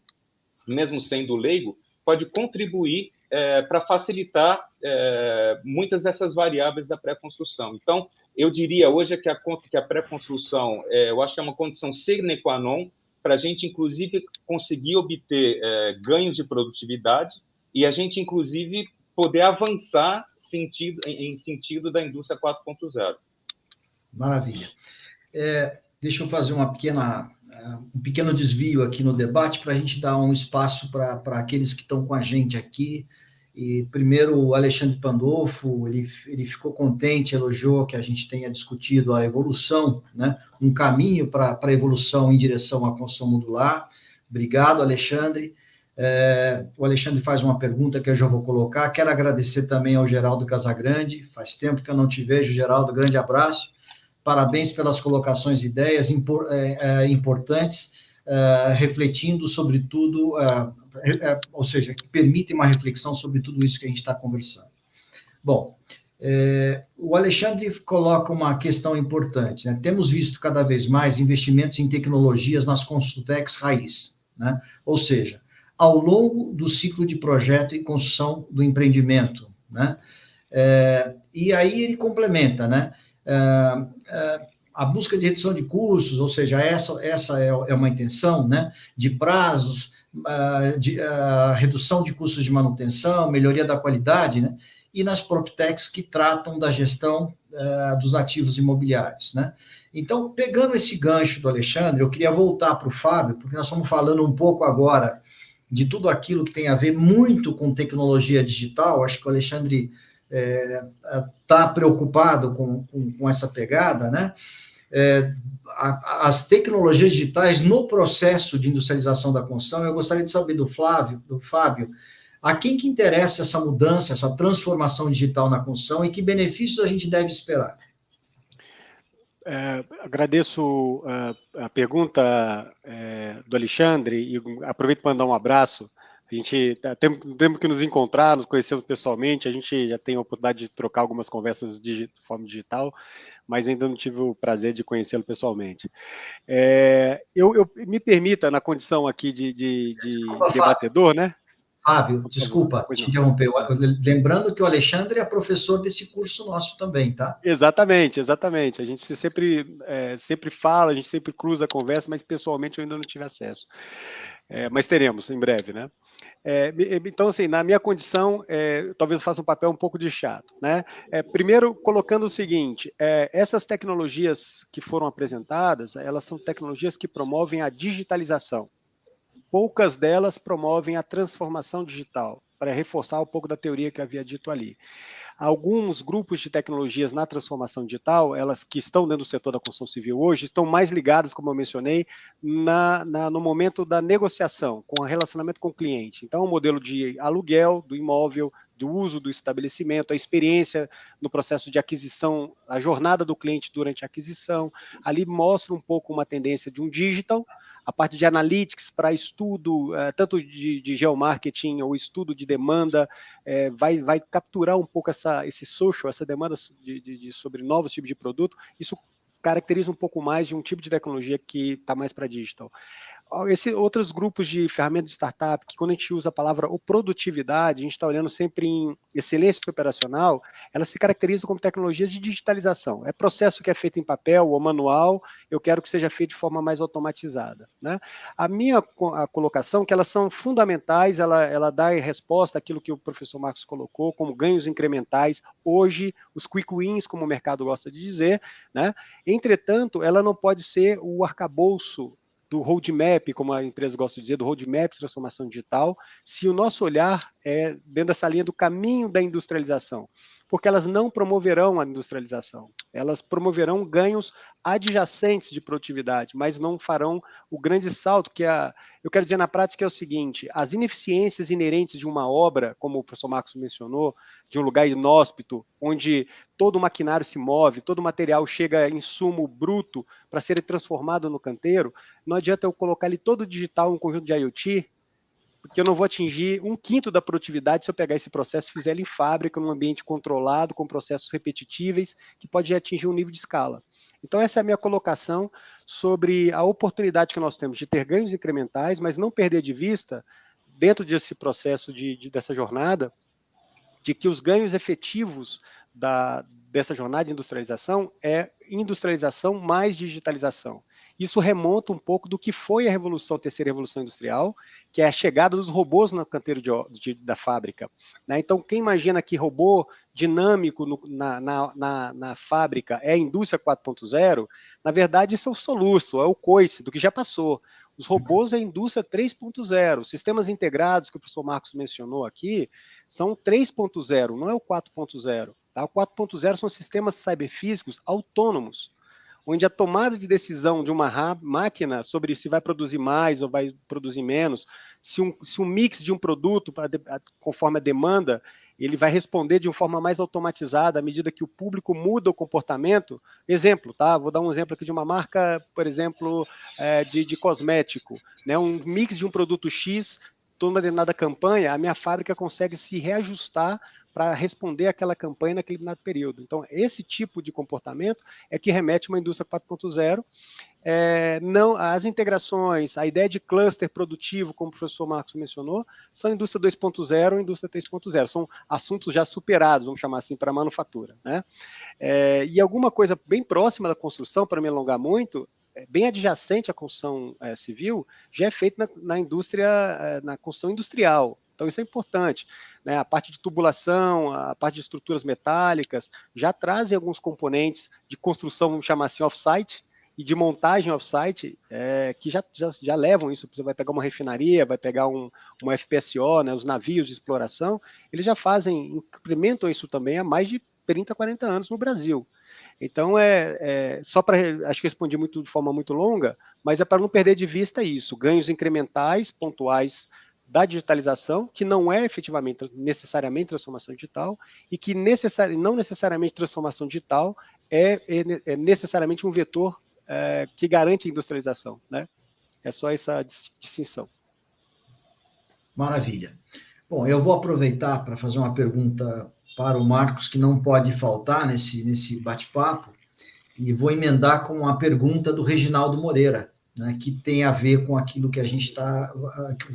mesmo sendo leigo, pode contribuir para facilitar muitas dessas variáveis da pré-construção. Então, eu diria hoje que a pré-construção, eu acho que é uma condição sine qua non para a gente, inclusive, conseguir obter ganhos de produtividade e a gente, inclusive, poder avançar em sentido da indústria 4.0. Maravilha. Deixa eu fazer um pequeno desvio aqui no debate para a gente dar um espaço para aqueles que estão com a gente aqui. E primeiro, o Alexandre Pandolfo, ele ficou contente, elogiou que a gente tenha discutido a evolução, né? Um caminho para a evolução em direção à construção modular. Obrigado, Alexandre. O Alexandre faz uma pergunta que eu já vou colocar. Quero agradecer também ao Geraldo Casagrande. Faz tempo que eu não te vejo, Geraldo. Grande abraço. Parabéns pelas colocações e ideias importantes, refletindo sobre tudo, ou seja, que permitem uma reflexão sobre tudo isso que a gente está conversando. Bom, o Alexandre coloca uma questão importante, né? Temos visto cada vez mais investimentos em tecnologias nas Construtecs raiz, né? Ou seja, ao longo do ciclo de projeto e construção do empreendimento, né? E aí ele complementa, né? A busca de redução de custos, ou seja, essa é uma intenção, né, de prazos, de redução de custos de manutenção, melhoria da qualidade, né, e nas PropTechs que tratam da gestão dos ativos imobiliários, né? Então, pegando esse gancho do Alexandre, eu queria voltar para o Fábio, porque nós estamos falando um pouco agora de tudo aquilo que tem a ver muito com tecnologia digital. Acho que o Alexandre está preocupado com essa pegada, né? As tecnologias digitais no processo de industrialização da construção. Eu gostaria de saber do Fábio, a quem que interessa essa mudança, essa transformação digital na construção e que benefícios a gente deve esperar? Agradeço a pergunta do Alexandre e aproveito para mandar um abraço. A gente temos que nos encontrar, nos conhecemos pessoalmente, a gente já tem a oportunidade de trocar algumas conversas de forma digital, mas ainda não tive o prazer de conhecê-lo pessoalmente. Eu me permita, na condição aqui de debatedor, né? Fábio, desculpa te interromper. Lembrando que o Alexandre é professor desse curso nosso também, tá? Exatamente. A gente sempre fala, a gente sempre cruza a conversa, mas pessoalmente eu ainda não tive acesso. Mas teremos em breve, né? Então, assim, na minha condição, talvez eu faça um papel um pouco de chato, né? Primeiro, colocando o seguinte, essas tecnologias que foram apresentadas, elas são tecnologias que promovem a digitalização. Poucas delas promovem a transformação digital, para reforçar um pouco da teoria que eu havia dito ali. Alguns grupos de tecnologias na transformação digital, elas que estão dentro do setor da construção civil hoje, estão mais ligadas, como eu mencionei, no momento da negociação, com o relacionamento com o cliente. Então, o modelo de aluguel do imóvel, do uso do estabelecimento, a experiência no processo de aquisição, a jornada do cliente durante a aquisição, ali mostra um pouco uma tendência de um digital, a parte de analytics para estudo, tanto de geomarketing ou estudo de demanda, vai capturar um pouco esse social, essa demanda sobre novos tipos de produto. Isso caracteriza um pouco mais de um tipo de tecnologia que está mais para digital. Outros grupos de ferramentas de startup, que quando a gente usa a palavra produtividade, a gente está olhando sempre em excelência operacional, elas se caracterizam como tecnologias de digitalização. É processo que é feito em papel ou manual, eu quero que seja feito de forma mais automatizada, né? A minha colocação é que elas são fundamentais, ela dá resposta àquilo que o professor Marcos colocou, como ganhos incrementais, hoje, os quick wins, como o mercado gosta de dizer, né? Entretanto, ela não pode ser o arcabouço do roadmap, como a empresa gosta de dizer, do roadmap de transformação digital, se o nosso olhar é dentro dessa linha do caminho da industrialização, porque elas não promoverão a industrialização, elas promoverão ganhos adjacentes de produtividade, mas não farão o grande salto que eu quero dizer na prática é o seguinte, as ineficiências inerentes de uma obra, como o professor Marcos mencionou, de um lugar inóspito, onde todo o maquinário se move, todo o material chega em insumo bruto para ser transformado no canteiro, não adianta eu colocar ele todo digital, um conjunto de IoT, porque eu não vou atingir 1/5 da produtividade se eu pegar esse processo e fizer ele em fábrica, num ambiente controlado, com processos repetitíveis, que pode atingir um nível de escala. Então, essa é a minha colocação sobre a oportunidade que nós temos de ter ganhos incrementais, mas não perder de vista, dentro desse processo dessa jornada, de que os ganhos efetivos dessa jornada de industrialização é industrialização mais digitalização. Isso remonta um pouco do que foi a terceira revolução industrial, que é a chegada dos robôs no canteiro da fábrica, né? Então, quem imagina que robô dinâmico na fábrica é a indústria 4.0, na verdade isso é o soluço, é o coice do que já passou. Os robôs é a indústria 3.0, sistemas integrados que o professor Marcos mencionou aqui, são 3.0, não é o 4.0. Tá? O 4.0 são sistemas cyberfísicos autônomos, onde a tomada de decisão de uma máquina sobre se vai produzir mais ou vai produzir menos, se um mix de um produto, conforme a demanda, ele vai responder de uma forma mais automatizada à medida que o público muda o comportamento. Exemplo, tá? Vou dar um exemplo aqui de uma marca, por exemplo, de cosmético, né? Um mix de um produto X, toda uma determinada campanha, a minha fábrica consegue se reajustar para responder àquela campanha naquele determinado período. Então, esse tipo de comportamento é que remete a uma indústria 4.0. As integrações, a ideia de cluster produtivo, como o professor Marcos mencionou, são indústria 2.0 e indústria 3.0. São assuntos já superados, vamos chamar assim, para a manufatura, né? E alguma coisa bem próxima da construção, para me alongar muito, bem adjacente à construção civil, já é feito na indústria, na construção industrial. Então, isso é importante, né? A parte de tubulação, a parte de estruturas metálicas, já trazem alguns componentes de construção, vamos chamar assim, off-site, e de montagem off-site, que já levam isso. Você vai pegar uma refinaria, vai pegar uma FPSO, né, os navios de exploração, eles já implementam isso também há mais de 30, 40 anos no Brasil. Então, só para, acho que respondi de forma muito longa, mas é para não perder de vista isso, ganhos incrementais, pontuais da digitalização, que não é efetivamente, necessariamente transformação digital, e que não necessariamente transformação digital é necessariamente um vetor que garante a industrialização, né? É só essa distinção. Maravilha. Bom, eu vou aproveitar para fazer uma pergunta para o Marcos, que não pode faltar nesse bate-papo, e vou emendar com uma pergunta do Reginaldo Moreira, né, que tem a ver com aquilo que a gente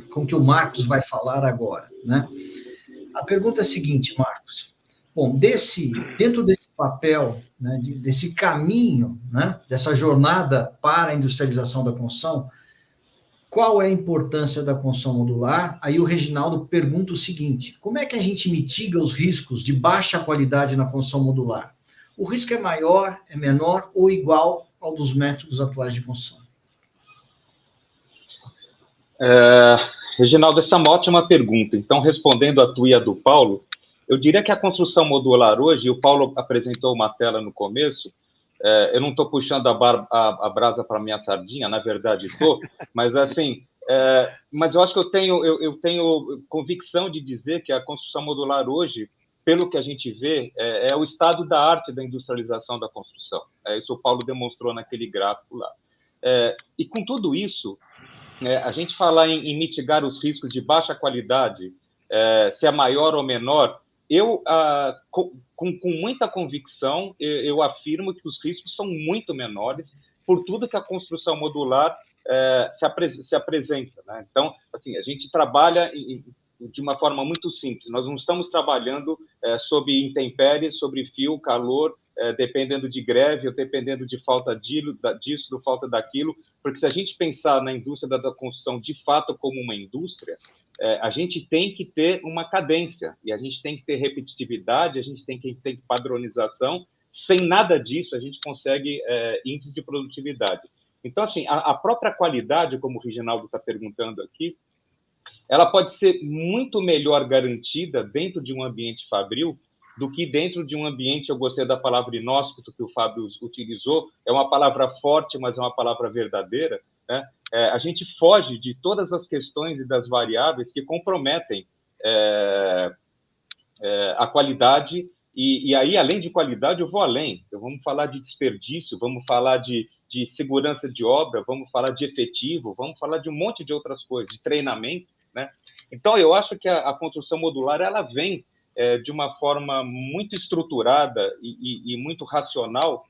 com que o Marcos vai falar agora, né? A pergunta é a seguinte, Marcos. Bom, dentro desse papel, né, desse caminho, né, dessa jornada para a industrialização da construção, qual é a importância da construção modular? Aí o Reginaldo pergunta o seguinte: como é que a gente mitiga os riscos de baixa qualidade na construção modular? O risco é maior, é menor ou igual ao dos métodos atuais de construção? Reginaldo, essa é uma ótima pergunta. Então, respondendo a tua e a do Paulo, eu diria que a construção modular hoje, e o Paulo apresentou uma tela no começo, eu não estou puxando a brasa para a minha sardinha, na verdade estou, mas assim, mas eu acho que eu tenho convicção de dizer que a construção modular hoje, pelo que a gente vê, é o estado da arte da industrialização da construção. Isso o Paulo demonstrou naquele gráfico lá. E com tudo isso, a gente falar em mitigar os riscos de baixa qualidade, se é maior ou menor, eu, com muita convicção, eu afirmo que os riscos são muito menores por tudo que a construção modular se apresenta, né? Então, assim, a gente trabalha de uma forma muito simples. Nós não estamos trabalhando sob intempéries, sobre fio, calor, dependendo de greve ou dependendo de falta disso, de falta daquilo, porque se a gente pensar na indústria da construção de fato como uma indústria, a gente tem que ter uma cadência, e a gente tem que ter repetitividade, a gente tem que ter padronização. Sem nada disso, a gente consegue índice de produtividade. Então, assim, a própria qualidade, como o Reginaldo está perguntando aqui, ela pode ser muito melhor garantida dentro de um ambiente fabril do que dentro de um ambiente, eu gostei da palavra inóspito que o Fábio utilizou, é uma palavra forte, mas é uma palavra verdadeira, né? A gente foge de todas as questões e das variáveis que comprometem a qualidade, e aí, além de qualidade, eu vou além. Então, vamos falar de desperdício, vamos falar de segurança de obra, vamos falar de efetivo, vamos falar de um monte de outras coisas, de treinamento, né? Então, eu acho que a construção modular, ela vem de uma forma muito estruturada e muito racional,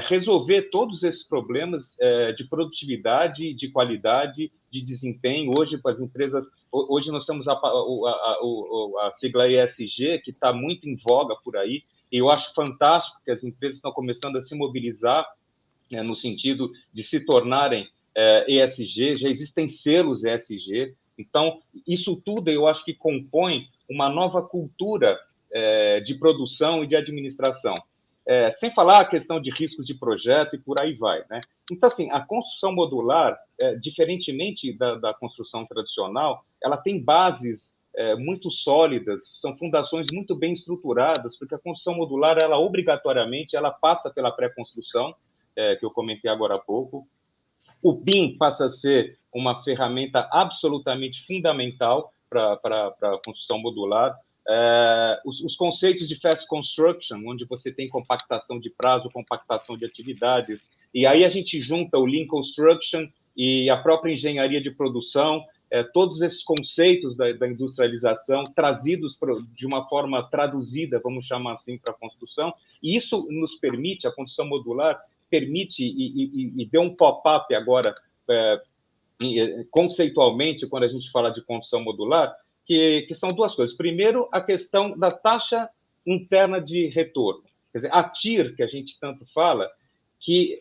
resolver todos esses problemas de produtividade, de qualidade, de desempenho. Hoje, para as empresas, hoje nós temos a sigla ESG, que está muito em voga por aí, e eu acho fantástico que as empresas estão começando a se mobilizar no sentido de se tornarem ESG, já existem selos ESG. Então, isso tudo eu acho que compõe uma nova cultura de produção e de administração. Sem falar a questão de riscos de projeto e por aí vai, né? Então, assim, a construção modular, diferentemente da construção tradicional, ela tem bases muito sólidas, são fundações muito bem estruturadas, porque a construção modular, ela obrigatoriamente, ela passa pela pré-construção, que eu comentei agora há pouco. O BIM passa a ser uma ferramenta absolutamente fundamental para a construção modular. Os conceitos de fast construction, onde você tem compactação de prazo, compactação de atividades, e aí a gente junta o lean construction e a própria engenharia de produção, todos esses conceitos da industrialização trazidos de uma forma traduzida, vamos chamar assim, para a construção, e isso nos permite, a construção modular permite, e deu um pop-up agora, conceitualmente, quando a gente fala de construção modular, que são duas coisas. Primeiro, a questão da taxa interna de retorno. Quer dizer, a TIR, que a gente tanto fala, que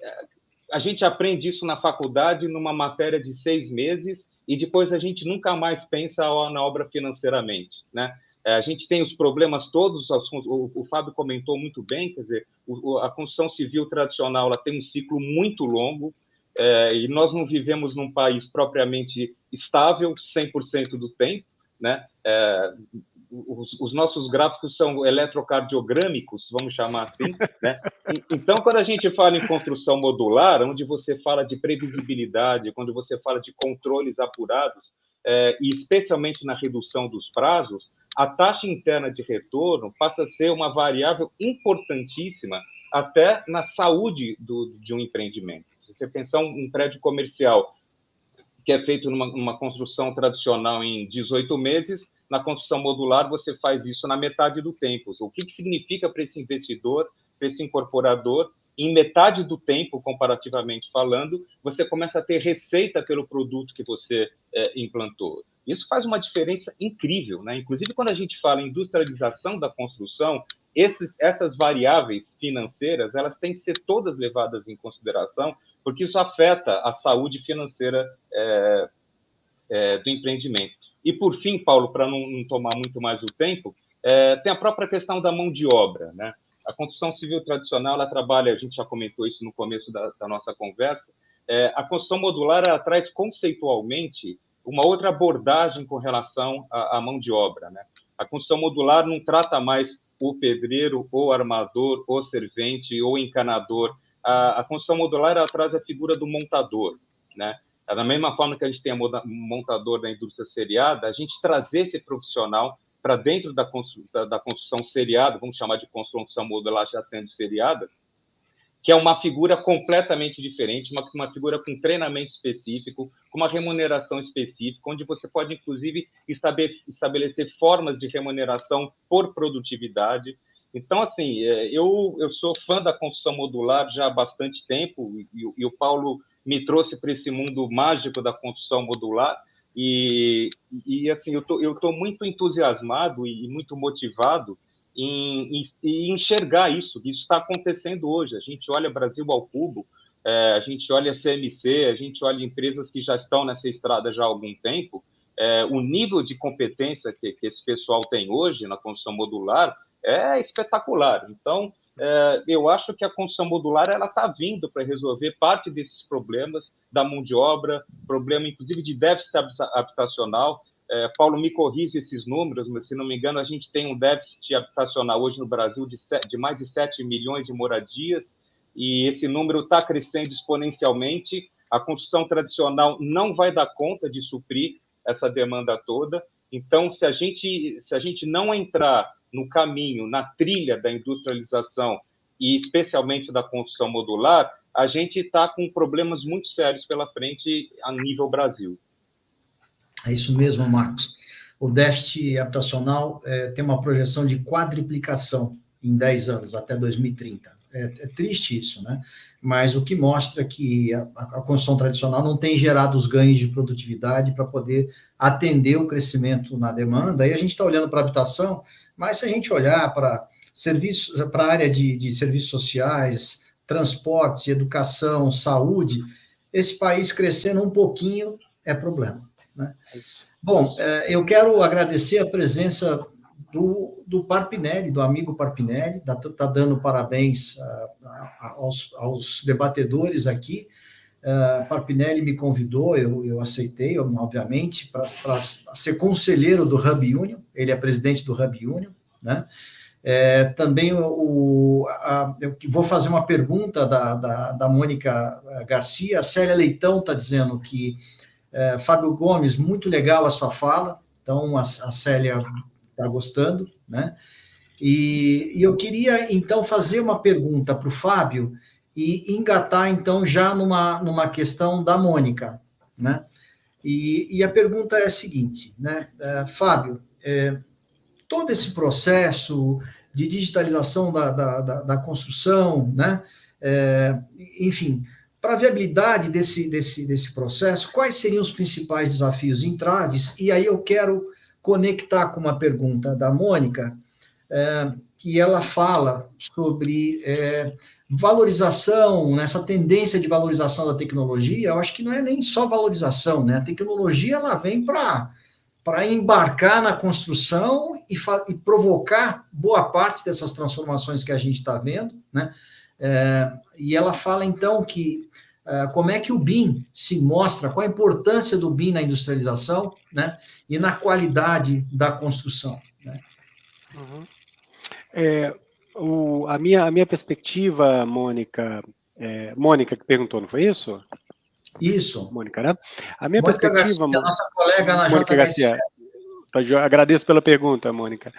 a gente aprende isso na faculdade, numa matéria de 6 meses, e depois a gente nunca mais pensa na obra financeiramente, né? A gente tem os problemas todos, o Fábio comentou muito bem, quer dizer, a construção civil tradicional ela tem um ciclo muito longo, e nós não vivemos num país propriamente estável 100% do tempo, né? Os nossos gráficos são eletrocardiogrâmicos, vamos chamar assim, né? Então, quando a gente fala em construção modular, onde você fala de previsibilidade, quando você fala de controles apurados, e especialmente na redução dos prazos, a taxa interna de retorno passa a ser uma variável importantíssima até na saúde de um empreendimento. Se você pensar um prédio comercial que é feito numa construção tradicional em 18 meses, na construção modular você faz isso na metade do tempo. O que significa para esse investidor, para esse incorporador? Em metade do tempo, comparativamente falando, você começa a ter receita pelo produto que você implantou. Isso faz uma diferença incrível, né? Inclusive, quando a gente fala em industrialização da construção, essas variáveis financeiras, elas têm que ser todas levadas em consideração, porque isso afeta a saúde financeira do empreendimento. E, por fim, Paulo, para não tomar muito mais o tempo, tem a própria questão da mão de obra, né? A construção civil tradicional, ela trabalha, a gente já comentou isso no começo da nossa conversa, a construção modular, ela traz conceitualmente uma outra abordagem com relação à mão de obra, né? A construção modular não trata mais o pedreiro, ou armador, ou servente, ou encanador. A construção modular, ela traz a figura do montador, né? Da mesma forma que a gente tem o montador da indústria seriada, a gente trazer esse profissional para dentro da construção seriada, vamos chamar de construção modular já sendo seriada, que é uma figura completamente diferente, uma figura com treinamento específico, com uma remuneração específica, onde você pode, inclusive, estabelecer formas de remuneração por produtividade. Então, assim, eu sou fã da construção modular já há bastante tempo, e o Paulo me trouxe para esse mundo mágico da construção modular, e assim, eu tô muito entusiasmado e muito motivado em enxergar isso. Isso está acontecendo hoje. A gente olha Brasil ao cubo, a gente olha CMC, a gente olha empresas que já estão nessa estrada já há algum tempo. O nível de competência que esse pessoal tem hoje na construção modular é espetacular. Então, eu acho que a construção modular ela está vindo para resolver parte desses problemas da mão de obra, problema, inclusive, de déficit habitacional. Paulo, me corrige esses números, mas, se não me engano, a gente tem um déficit habitacional hoje no Brasil de mais de 7 milhões de moradias, e esse número está crescendo exponencialmente. A construção tradicional não vai dar conta de suprir essa demanda toda. Então, se a gente não entrar no caminho, na trilha da industrialização e especialmente da construção modular, a gente está com problemas muito sérios pela frente a nível Brasil. É isso mesmo, Marcos. O déficit habitacional tem uma projeção de quadriplicação em 10 anos, até 2030. É triste isso, né? Mas o que mostra que a construção tradicional não tem gerado os ganhos de produtividade para poder atender o crescimento na demanda. E a gente está olhando para a habitação, mas se a gente olhar para serviços, para a área de serviços sociais, transportes, educação, saúde, esse país crescendo um pouquinho é problema, né? Bom, eu quero agradecer a presença do Parpinelli, do amigo Parpinelli, está dando parabéns aos debatedores aqui. Parpinelli me convidou, eu aceitei, obviamente, para ser conselheiro do Hub Union. Ele é presidente do Hub Union, né? Também eu vou fazer uma pergunta da Mônica Garcia. A Célia Leitão está dizendo que Fábio Gomes, muito legal a sua fala, então a Célia está gostando, né? E eu queria, então, fazer uma pergunta para o Fábio e engatar, então, já numa questão da Mônica, né? E a pergunta é a seguinte, né? Fábio, todo esse processo de digitalização da construção, né? Enfim, para a viabilidade desse processo, quais seriam os principais desafios e entraves? E aí eu quero conectar com uma pergunta da Mônica, que ela fala sobre valorização, nessa tendência de valorização da tecnologia. Eu acho que não é nem só valorização, né? A tecnologia ela vem para embarcar na construção e provocar boa parte dessas transformações que a gente está vendo, né? E ela fala, então, que como é que o BIM se mostra, qual a importância do BIM na industrialização, né? E na qualidade da construção, né? Uhum. A minha perspectiva, Mônica, Mônica que perguntou, não foi isso? Isso. Mônica, né? A minha Mônica perspectiva, Garcia, nossa colega na Mônica JHSF. Garcia, agradeço pela pergunta, Mônica.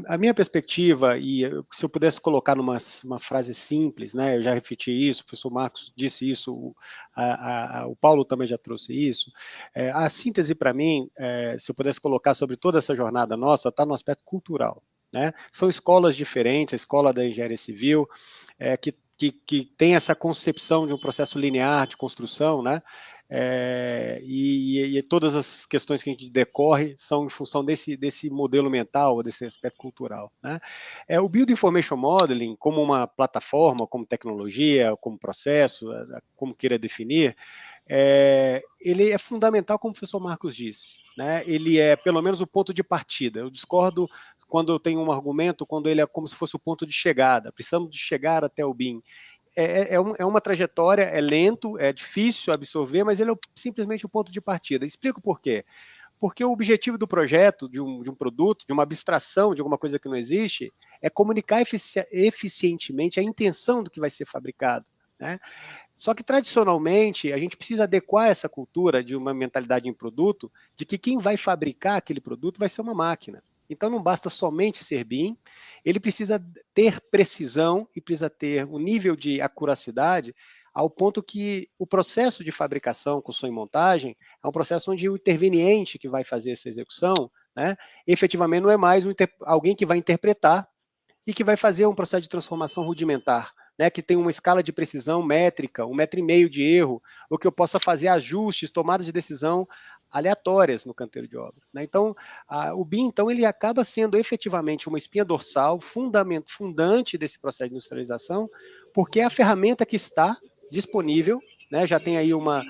A minha perspectiva, e se eu pudesse colocar numa frase simples, né? Eu já repeti isso, o professor Marcos disse isso, o Paulo também já trouxe isso. A síntese para mim, se eu pudesse colocar sobre toda essa jornada nossa, está no aspecto cultural. Né? São escolas diferentes, a escola da engenharia civil, que tem essa concepção de um processo linear de construção, né? E todas as questões que a gente decorre são em função desse modelo mental, desse aspecto cultural. Né? O Build Information Modeling, como uma plataforma, como tecnologia, como processo, como queira definir, ele é fundamental, como o professor Marcos disse. Né? Ele é, pelo menos, o ponto de partida. Eu discordo quando eu tenho um argumento, quando ele é como se fosse o ponto de chegada. Precisamos de chegar até o BIM. É uma trajetória, é lento, é difícil absorver, mas ele é simplesmente o ponto de partida. Explico por quê. Porque o objetivo do projeto, de um produto, de uma abstração, de alguma coisa que não existe, é comunicar eficientemente a intenção do que vai ser fabricado. Né? Só que, tradicionalmente, a gente precisa adequar essa cultura de uma mentalidade em produto, de que quem vai fabricar aquele produto vai ser uma máquina. Então, não basta somente ser BIM, ele precisa ter precisão e precisa ter um nível de acuracidade ao ponto que o processo de fabricação, construção e montagem é um processo onde o interveniente que vai fazer essa execução, né, efetivamente não é mais alguém que vai interpretar e que vai fazer um processo de transformação rudimentar, né, que tem uma escala de precisão métrica, 1,5 metro de erro, ou que eu possa fazer ajustes, tomadas de decisão aleatórias no canteiro de obra. Né? Então, o BIM, então, ele acaba sendo efetivamente uma espinha dorsal, fundante desse processo de industrialização, porque é a ferramenta que está disponível, né, já tem aí uma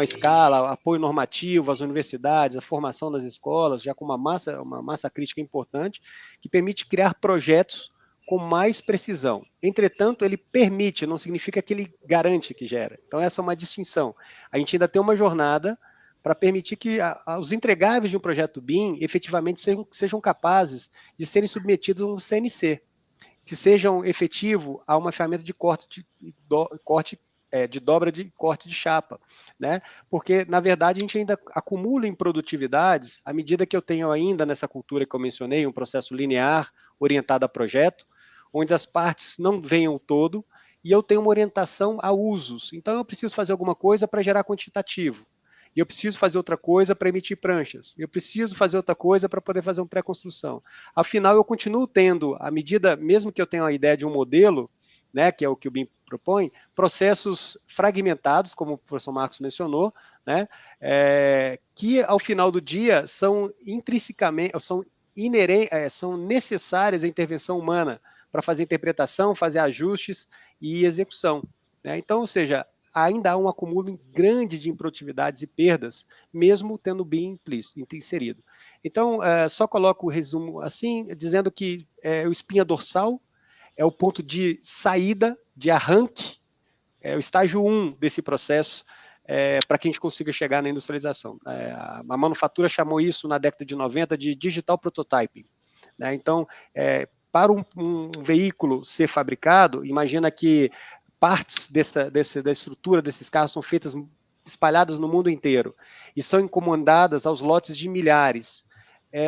escala, apoio normativo às universidades, a formação das escolas, já com uma massa crítica importante, que permite criar projetos com mais precisão. Entretanto, ele permite, não significa que ele garante que gera. Então, essa é uma distinção. A gente ainda tem uma jornada para permitir que os entregáveis de um projeto BIM efetivamente sejam capazes de serem submetidos a um CNC, que sejam efetivo a uma ferramenta de de dobra de corte de chapa, né? Porque, na verdade, a gente ainda acumula em produtividades, à medida que eu tenho ainda nessa cultura que eu mencionei, um processo linear, orientado a projeto, onde as partes não veem o todo, e eu tenho uma orientação a usos. Então, eu preciso fazer alguma coisa para gerar quantitativo. E eu preciso fazer outra coisa para emitir pranchas. Eu preciso fazer outra coisa para poder fazer uma pré-construção. Afinal, eu continuo tendo, à medida, mesmo que eu tenha uma ideia de um modelo, né, que é o que o BIM propõe, processos fragmentados, como o professor Marcos mencionou, né, que ao final do dia são intrinsecamente, são necessárias a intervenção humana para fazer interpretação, fazer ajustes e execução. Né? Então, ou seja, ainda há um acúmulo grande de improdutividades e perdas, mesmo tendo o BIM inserido. Então, só coloco o resumo assim, dizendo que o espinha dorsal é o ponto de saída, de arranque, o estágio 1 desse processo, para que a gente consiga chegar na industrialização. A manufatura chamou isso, na década de 90, de digital prototyping. Né? Então, para um veículo ser fabricado, imagina que partes da estrutura desses carros são feitas, espalhadas no mundo inteiro, e são encomendadas aos lotes de milhares.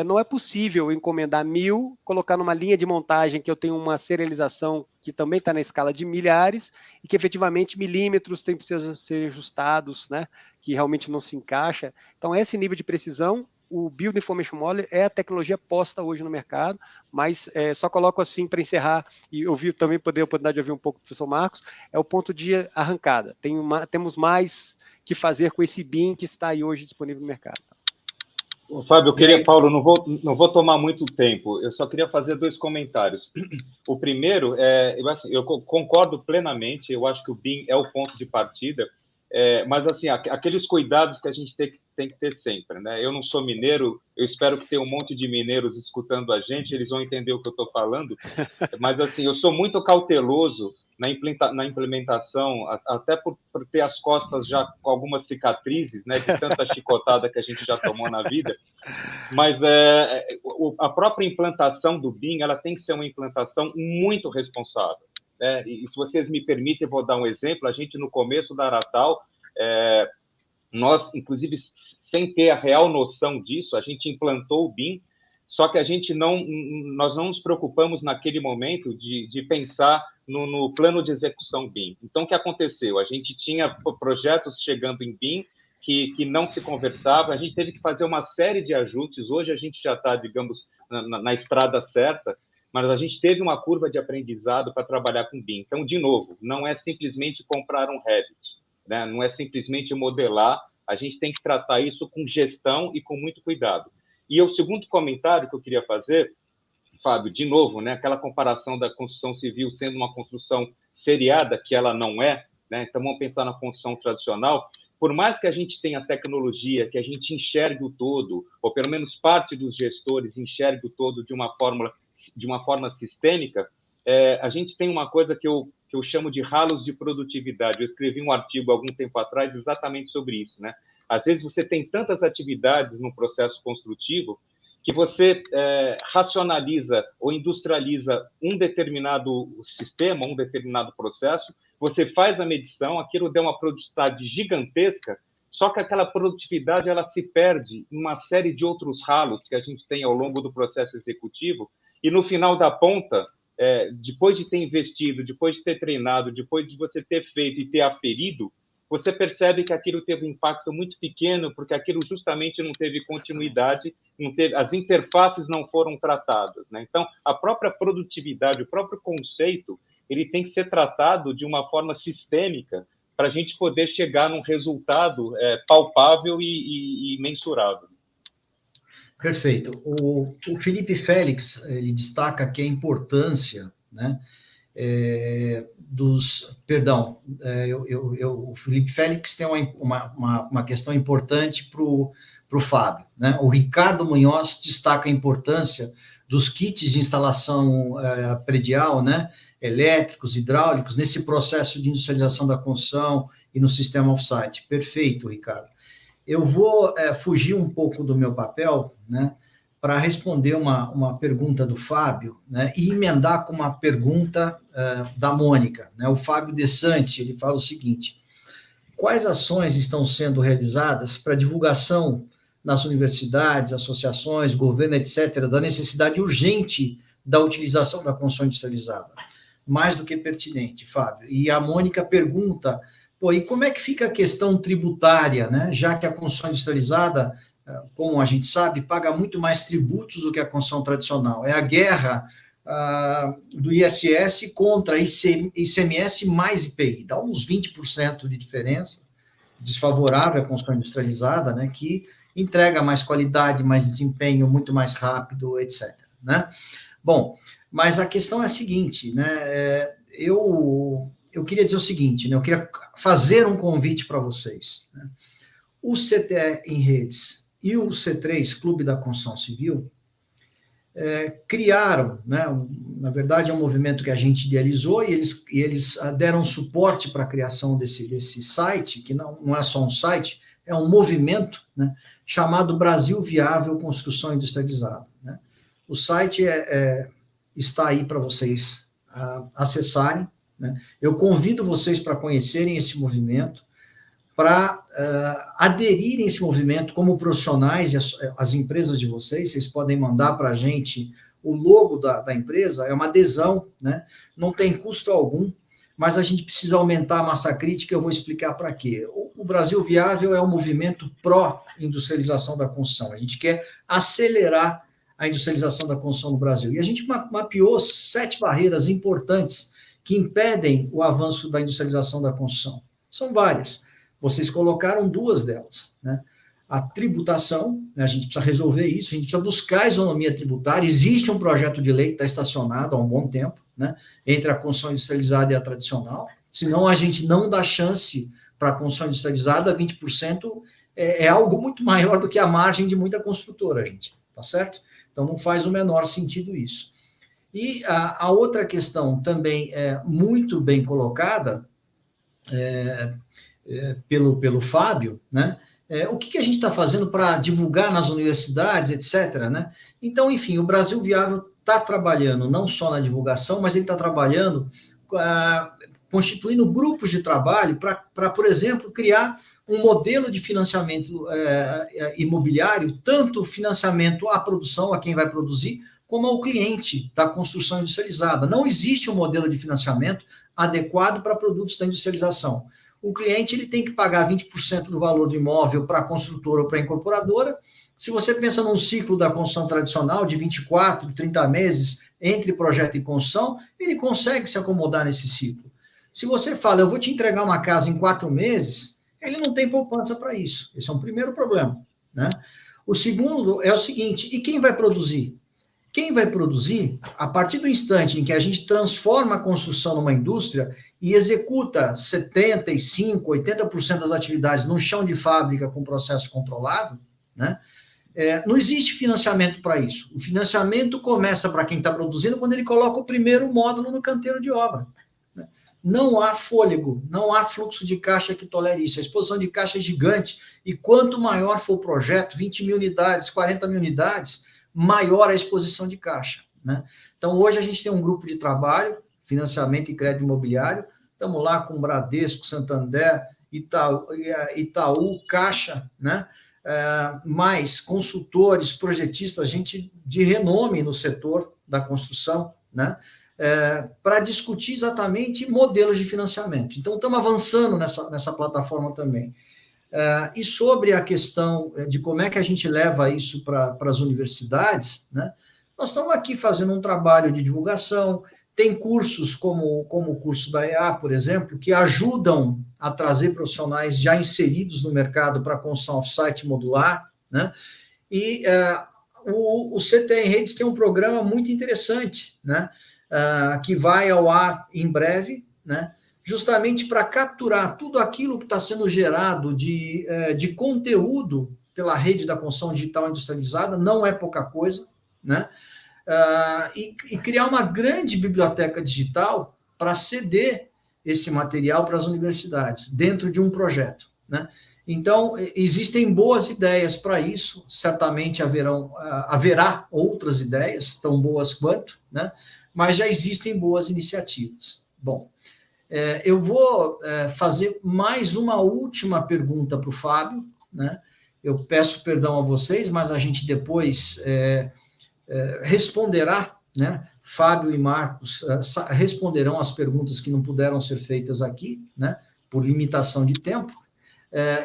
Não é possível encomendar 1.000, colocar numa linha de montagem que eu tenho uma serialização que também está na escala de milhares e que efetivamente milímetros têm que ser ajustados, né, que realmente não se encaixa. Então, esse nível de precisão, o Build Information Modeling é a tecnologia posta hoje no mercado, mas só coloco assim para encerrar e também poder a oportunidade de ouvir um pouco do professor Marcos, é o ponto de arrancada. Temos mais que fazer com esse BIM que está aí hoje disponível no mercado. Fábio, eu queria, Paulo, não vou tomar muito tempo, eu só queria fazer 2 comentários. O primeiro, eu concordo plenamente, eu acho que o BIM é o ponto de partida, mas, assim, aqueles cuidados que a gente tem que ter sempre, né? Eu não sou mineiro, eu espero que tenha um monte de mineiros escutando a gente, eles vão entender o que eu estou falando, mas, assim, eu sou muito cauteloso na implementação, até por ter as costas já com algumas cicatrizes, né, de tanta chicotada que a gente já tomou na vida, mas a própria implantação do BIM, ela tem que ser uma implantação muito responsável, né? E se vocês me permitem, eu vou dar um exemplo. A gente, no começo da Aratal, nós, inclusive, sem ter a real noção disso, a gente implantou o BIM, só que nós não nos preocupamos naquele momento de pensar no plano de execução BIM. Então, o que aconteceu? A gente tinha projetos chegando em BIM que não se conversava, a gente teve que fazer uma série de ajustes. Hoje a gente já está, digamos, na estrada certa, mas a gente teve uma curva de aprendizado para trabalhar com BIM. Então, de novo, não é simplesmente comprar um Revit, né? Não é simplesmente modelar, a gente tem que tratar isso com gestão e com muito cuidado. E o segundo comentário que eu queria fazer, Fábio, de novo, né, aquela comparação da construção civil sendo uma construção seriada, que ela não é, né? Então vamos pensar na construção tradicional. Por mais que a gente tenha tecnologia, que a gente enxergue o todo, ou pelo menos parte dos gestores enxergue o todo de uma forma sistêmica, a gente tem uma coisa que eu chamo de ralos de produtividade. Eu escrevi um artigo há algum tempo atrás exatamente sobre isso, né? Às vezes você tem tantas atividades no processo construtivo que você racionaliza ou industrializa um determinado sistema, um determinado processo, você faz a medição, aquilo deu uma produtividade gigantesca, só que aquela produtividade ela se perde em uma série de outros ralos que a gente tem ao longo do processo executivo, e no final da ponta, depois de ter investido, depois de ter treinado, depois de você ter feito e ter aferido, você percebe que aquilo teve um impacto muito pequeno, porque aquilo justamente não teve continuidade, as interfaces não foram tratadas, né? Então, a própria produtividade, o próprio conceito, ele tem que ser tratado de uma forma sistêmica para a gente poder chegar num resultado palpável e mensurável. Perfeito. O Felipe Félix, ele destaca aqui a importância, né, o Felipe Félix tem uma questão importante para o Fábio, né? O Ricardo Munhoz dstaca a importância dos kits de instalação predial, né, elétricos, hidráulicos, nesse processo de industrialização da construção e no sistema off-site. Perfeito, Ricardo. Eu vou fugir um pouco do meu papel, né, para responder uma pergunta do Fábio, né, e emendar com uma pergunta da Mônica, né? O Fábio De Santi, ele fala o seguinte: quais ações estão sendo realizadas para divulgação nas universidades, associações, governo, etc., da necessidade urgente da utilização da construção industrializada? Mais do que pertinente, Fábio. E a Mônica pergunta: e como é que fica a questão tributária, né? Já que a construção industrializada, como a gente sabe, paga muito mais tributos do que a construção tradicional. É a guerra do ISS contra ICMS mais IPI, dá uns 20% de diferença, desfavorável à construção industrializada, né? Que entrega mais qualidade, mais desempenho, muito mais rápido, etc., né? Bom, mas a questão é a seguinte, né? Eu queria dizer o seguinte, né? Eu queria fazer um convite para vocês, né? O CTE em Redes e o C3, Clube da Construção Civil, criaram, né? Na verdade, é um movimento que a gente idealizou e eles deram suporte para a criação desse site, que não é só um site, é um movimento, né, chamado Brasil Viável Construção Industrializada, né? O site está aí para vocês acessarem, né? Eu convido vocês para conhecerem esse movimento, para aderirem a esse movimento como profissionais e as empresas de vocês podem mandar para a gente o logo da empresa, é uma adesão, né? Não tem custo algum, mas a gente precisa aumentar a massa crítica, eu vou explicar para quê. O Brasil Viável é um movimento pró-industrialização da construção, a gente quer acelerar a industrialização da construção no Brasil, e a gente mapeou 7 barreiras importantes que impedem o avanço da industrialização da construção. São várias. Vocês colocaram 2 delas, né? a tributação, né? A gente precisa resolver isso, a gente precisa buscar a isonomia tributária. Existe um projeto de lei que está estacionado há um bom tempo, né, entre a construção industrializada e a tradicional, senão a gente não dá chance para a construção industrializada. 20% é algo muito maior do que a margem de muita construtora, gente, tá certo? Então não faz o menor sentido isso. E a outra questão também muito bem colocada pelo Fábio, né? O que a gente está fazendo para divulgar nas universidades, etc., né? Então, enfim, o Brasil Viável está trabalhando não só na divulgação, mas ele está trabalhando constituindo grupos de trabalho para, por exemplo, criar um modelo de financiamento imobiliário, tanto financiamento à produção, a quem vai produzir, como ao cliente da construção industrializada. Não existe um modelo de financiamento adequado para produtos da industrialização. O cliente ele tem que pagar 20% do valor do imóvel para a construtora ou para a incorporadora. Se você pensa num ciclo da construção tradicional de 24, 30 meses entre projeto e construção, ele consegue se acomodar nesse ciclo. Se você fala, eu vou te entregar uma casa em 4 meses, ele não tem poupança para isso. Esse é um primeiro problema, né? O segundo é o seguinte, e quem vai produzir? Quem vai produzir, a partir do instante em que a gente transforma a construção numa indústria e executa 75%, 80% das atividades no chão de fábrica com processo controlado, né? Não existe financiamento para isso. O financiamento começa para quem está produzindo quando ele coloca o primeiro módulo no canteiro de obra. Né? Não há fôlego, não há fluxo de caixa que tolere isso. A exposição de caixa é gigante e quanto maior for o projeto, 20 mil unidades, 40 mil unidades, maior a exposição de caixa. Né? Então, hoje a gente tem um grupo de trabalho, financiamento e crédito imobiliário, estamos lá com Bradesco, Santander, Itaú, Caixa, né? Mais consultores, projetistas, gente de renome no setor da construção, né? Para discutir exatamente modelos de financiamento. Então, estamos avançando nessa plataforma também. E sobre a questão de como é que a gente leva isso para as universidades, né? Nós estamos aqui fazendo um trabalho de divulgação, tem cursos como o curso da EA, por exemplo, que ajudam a trazer profissionais já inseridos no mercado para a construção off-site modular, né? E o CTE em Redes tem um programa muito interessante, né? Que vai ao ar em breve, né? Justamente para capturar tudo aquilo que está sendo gerado de conteúdo pela rede da construção digital industrializada, não é pouca coisa, né? E criar uma grande biblioteca digital para ceder esse material para as universidades, dentro de um projeto, né? Então, existem boas ideias para isso, certamente haverá outras ideias, tão boas quanto, né? Mas já existem boas iniciativas. Bom, eu vou fazer mais uma última pergunta para o Fábio, né? Eu peço perdão a vocês, mas a gente depois responderá, né? Fábio e Marcos responderão as perguntas que não puderam ser feitas aqui, né? Por limitação de tempo.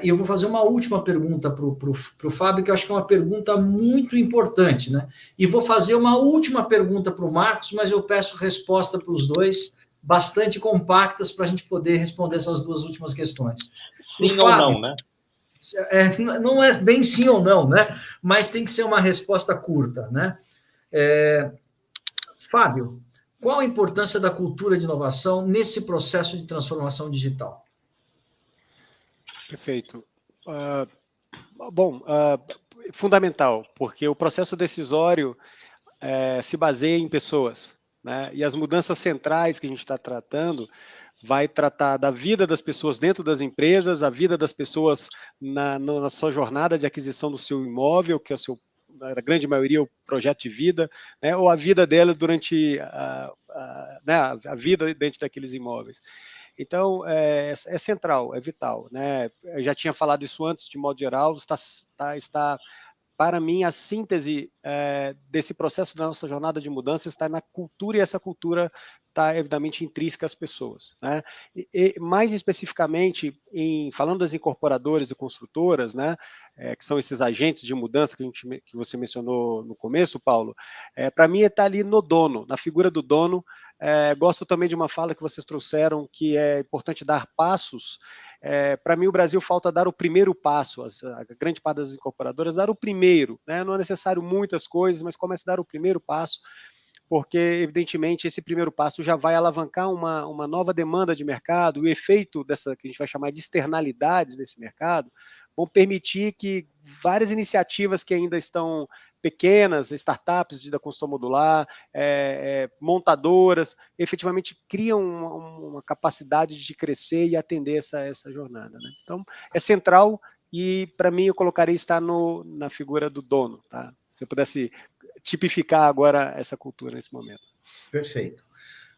E eu vou fazer uma última pergunta para o Fábio, que eu acho que é uma pergunta muito importante, né? E vou fazer uma última pergunta para o Marcos, mas eu peço resposta para os dois, bastante compactas, para a gente poder responder essas duas últimas questões. Sim ou não, né? Não é bem sim ou não, né? Mas tem que ser uma resposta curta, né? Fábio, qual a importância da cultura de inovação nesse processo de transformação digital? Perfeito. Fundamental, porque o processo decisório se baseia em pessoas, né? E as mudanças centrais que a gente está tratando vai tratar da vida das pessoas dentro das empresas, a vida das pessoas na sua jornada de aquisição do seu imóvel, que é a grande maioria, o projeto de vida, né? Ou a vida delas durante a vida dentro daqueles imóveis. Então, é central, é vital, né? Eu já tinha falado isso antes, de modo geral, está para mim, a síntese desse processo da nossa jornada de mudança está na cultura, e essa cultura está, evidentemente, intrínseca às pessoas, né? E mais especificamente, falando das incorporadoras e construtoras, né, que são esses agentes de mudança que você mencionou no começo, Paulo, para mim está ali no dono, na figura do dono, Gosto também de uma fala que vocês trouxeram, que é importante dar passos. Para mim, o Brasil falta dar o primeiro passo, a grande parte das incorporadoras, dar o primeiro, né? Não é necessário muitas coisas, mas comece a dar o primeiro passo, porque, evidentemente, esse primeiro passo já vai alavancar uma nova demanda de mercado, o efeito dessa, que a gente vai chamar de externalidades desse mercado, vão permitir que várias iniciativas que ainda estão pequenas, startups da construção modular, montadoras, efetivamente criam uma capacidade de crescer e atender essa jornada, né? Então, é central e, para mim, eu colocaria estar na figura do dono, tá? Se eu pudesse tipificar agora essa cultura nesse momento. Perfeito.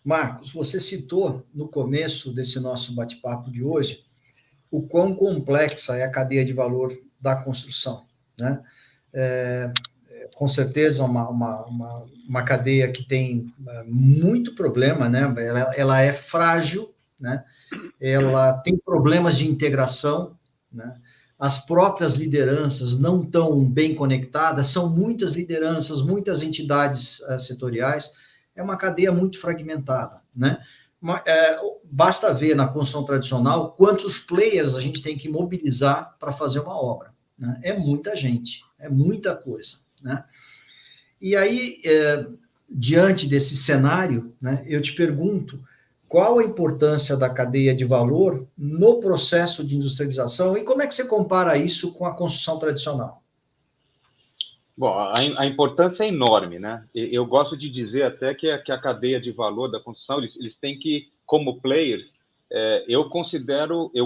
Marcos, você citou no começo desse nosso bate-papo de hoje o quão complexa é a cadeia de valor da construção, né? Com certeza uma cadeia que tem muito problema, né? Ela é frágil, né? Ela tem problemas de integração, né? As próprias lideranças não estão bem conectadas, são muitas lideranças, muitas entidades setoriais, é uma cadeia muito fragmentada, né? Basta ver na construção tradicional quantos players a gente tem que mobilizar para fazer uma obra, né? É muita gente, é muita coisa, né? E aí, diante desse cenário, né, eu te pergunto, qual a importância da cadeia de valor no processo de industrialização e como é que você compara isso com a construção tradicional? Bom, a importância é enorme, né? Eu gosto de dizer até que a cadeia de valor da construção, eles têm que, como players, eu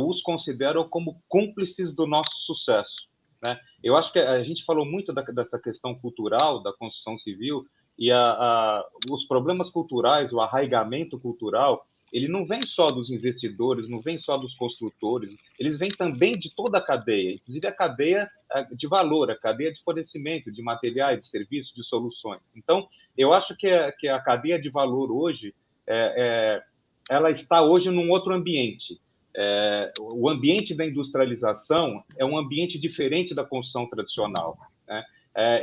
os considero como cúmplices do nosso sucesso, né? Eu acho que a gente falou muito dessa questão cultural da construção civil e os problemas culturais, o arraigamento cultural, ele não vem só dos investidores, não vem só dos construtores, eles vêm também de toda a cadeia, inclusive a cadeia de valor, a cadeia de fornecimento de materiais, de serviços, de soluções. Então, eu acho que a cadeia de valor hoje, ela está hoje num outro ambiente. O ambiente da industrialização é um ambiente diferente da construção tradicional, né?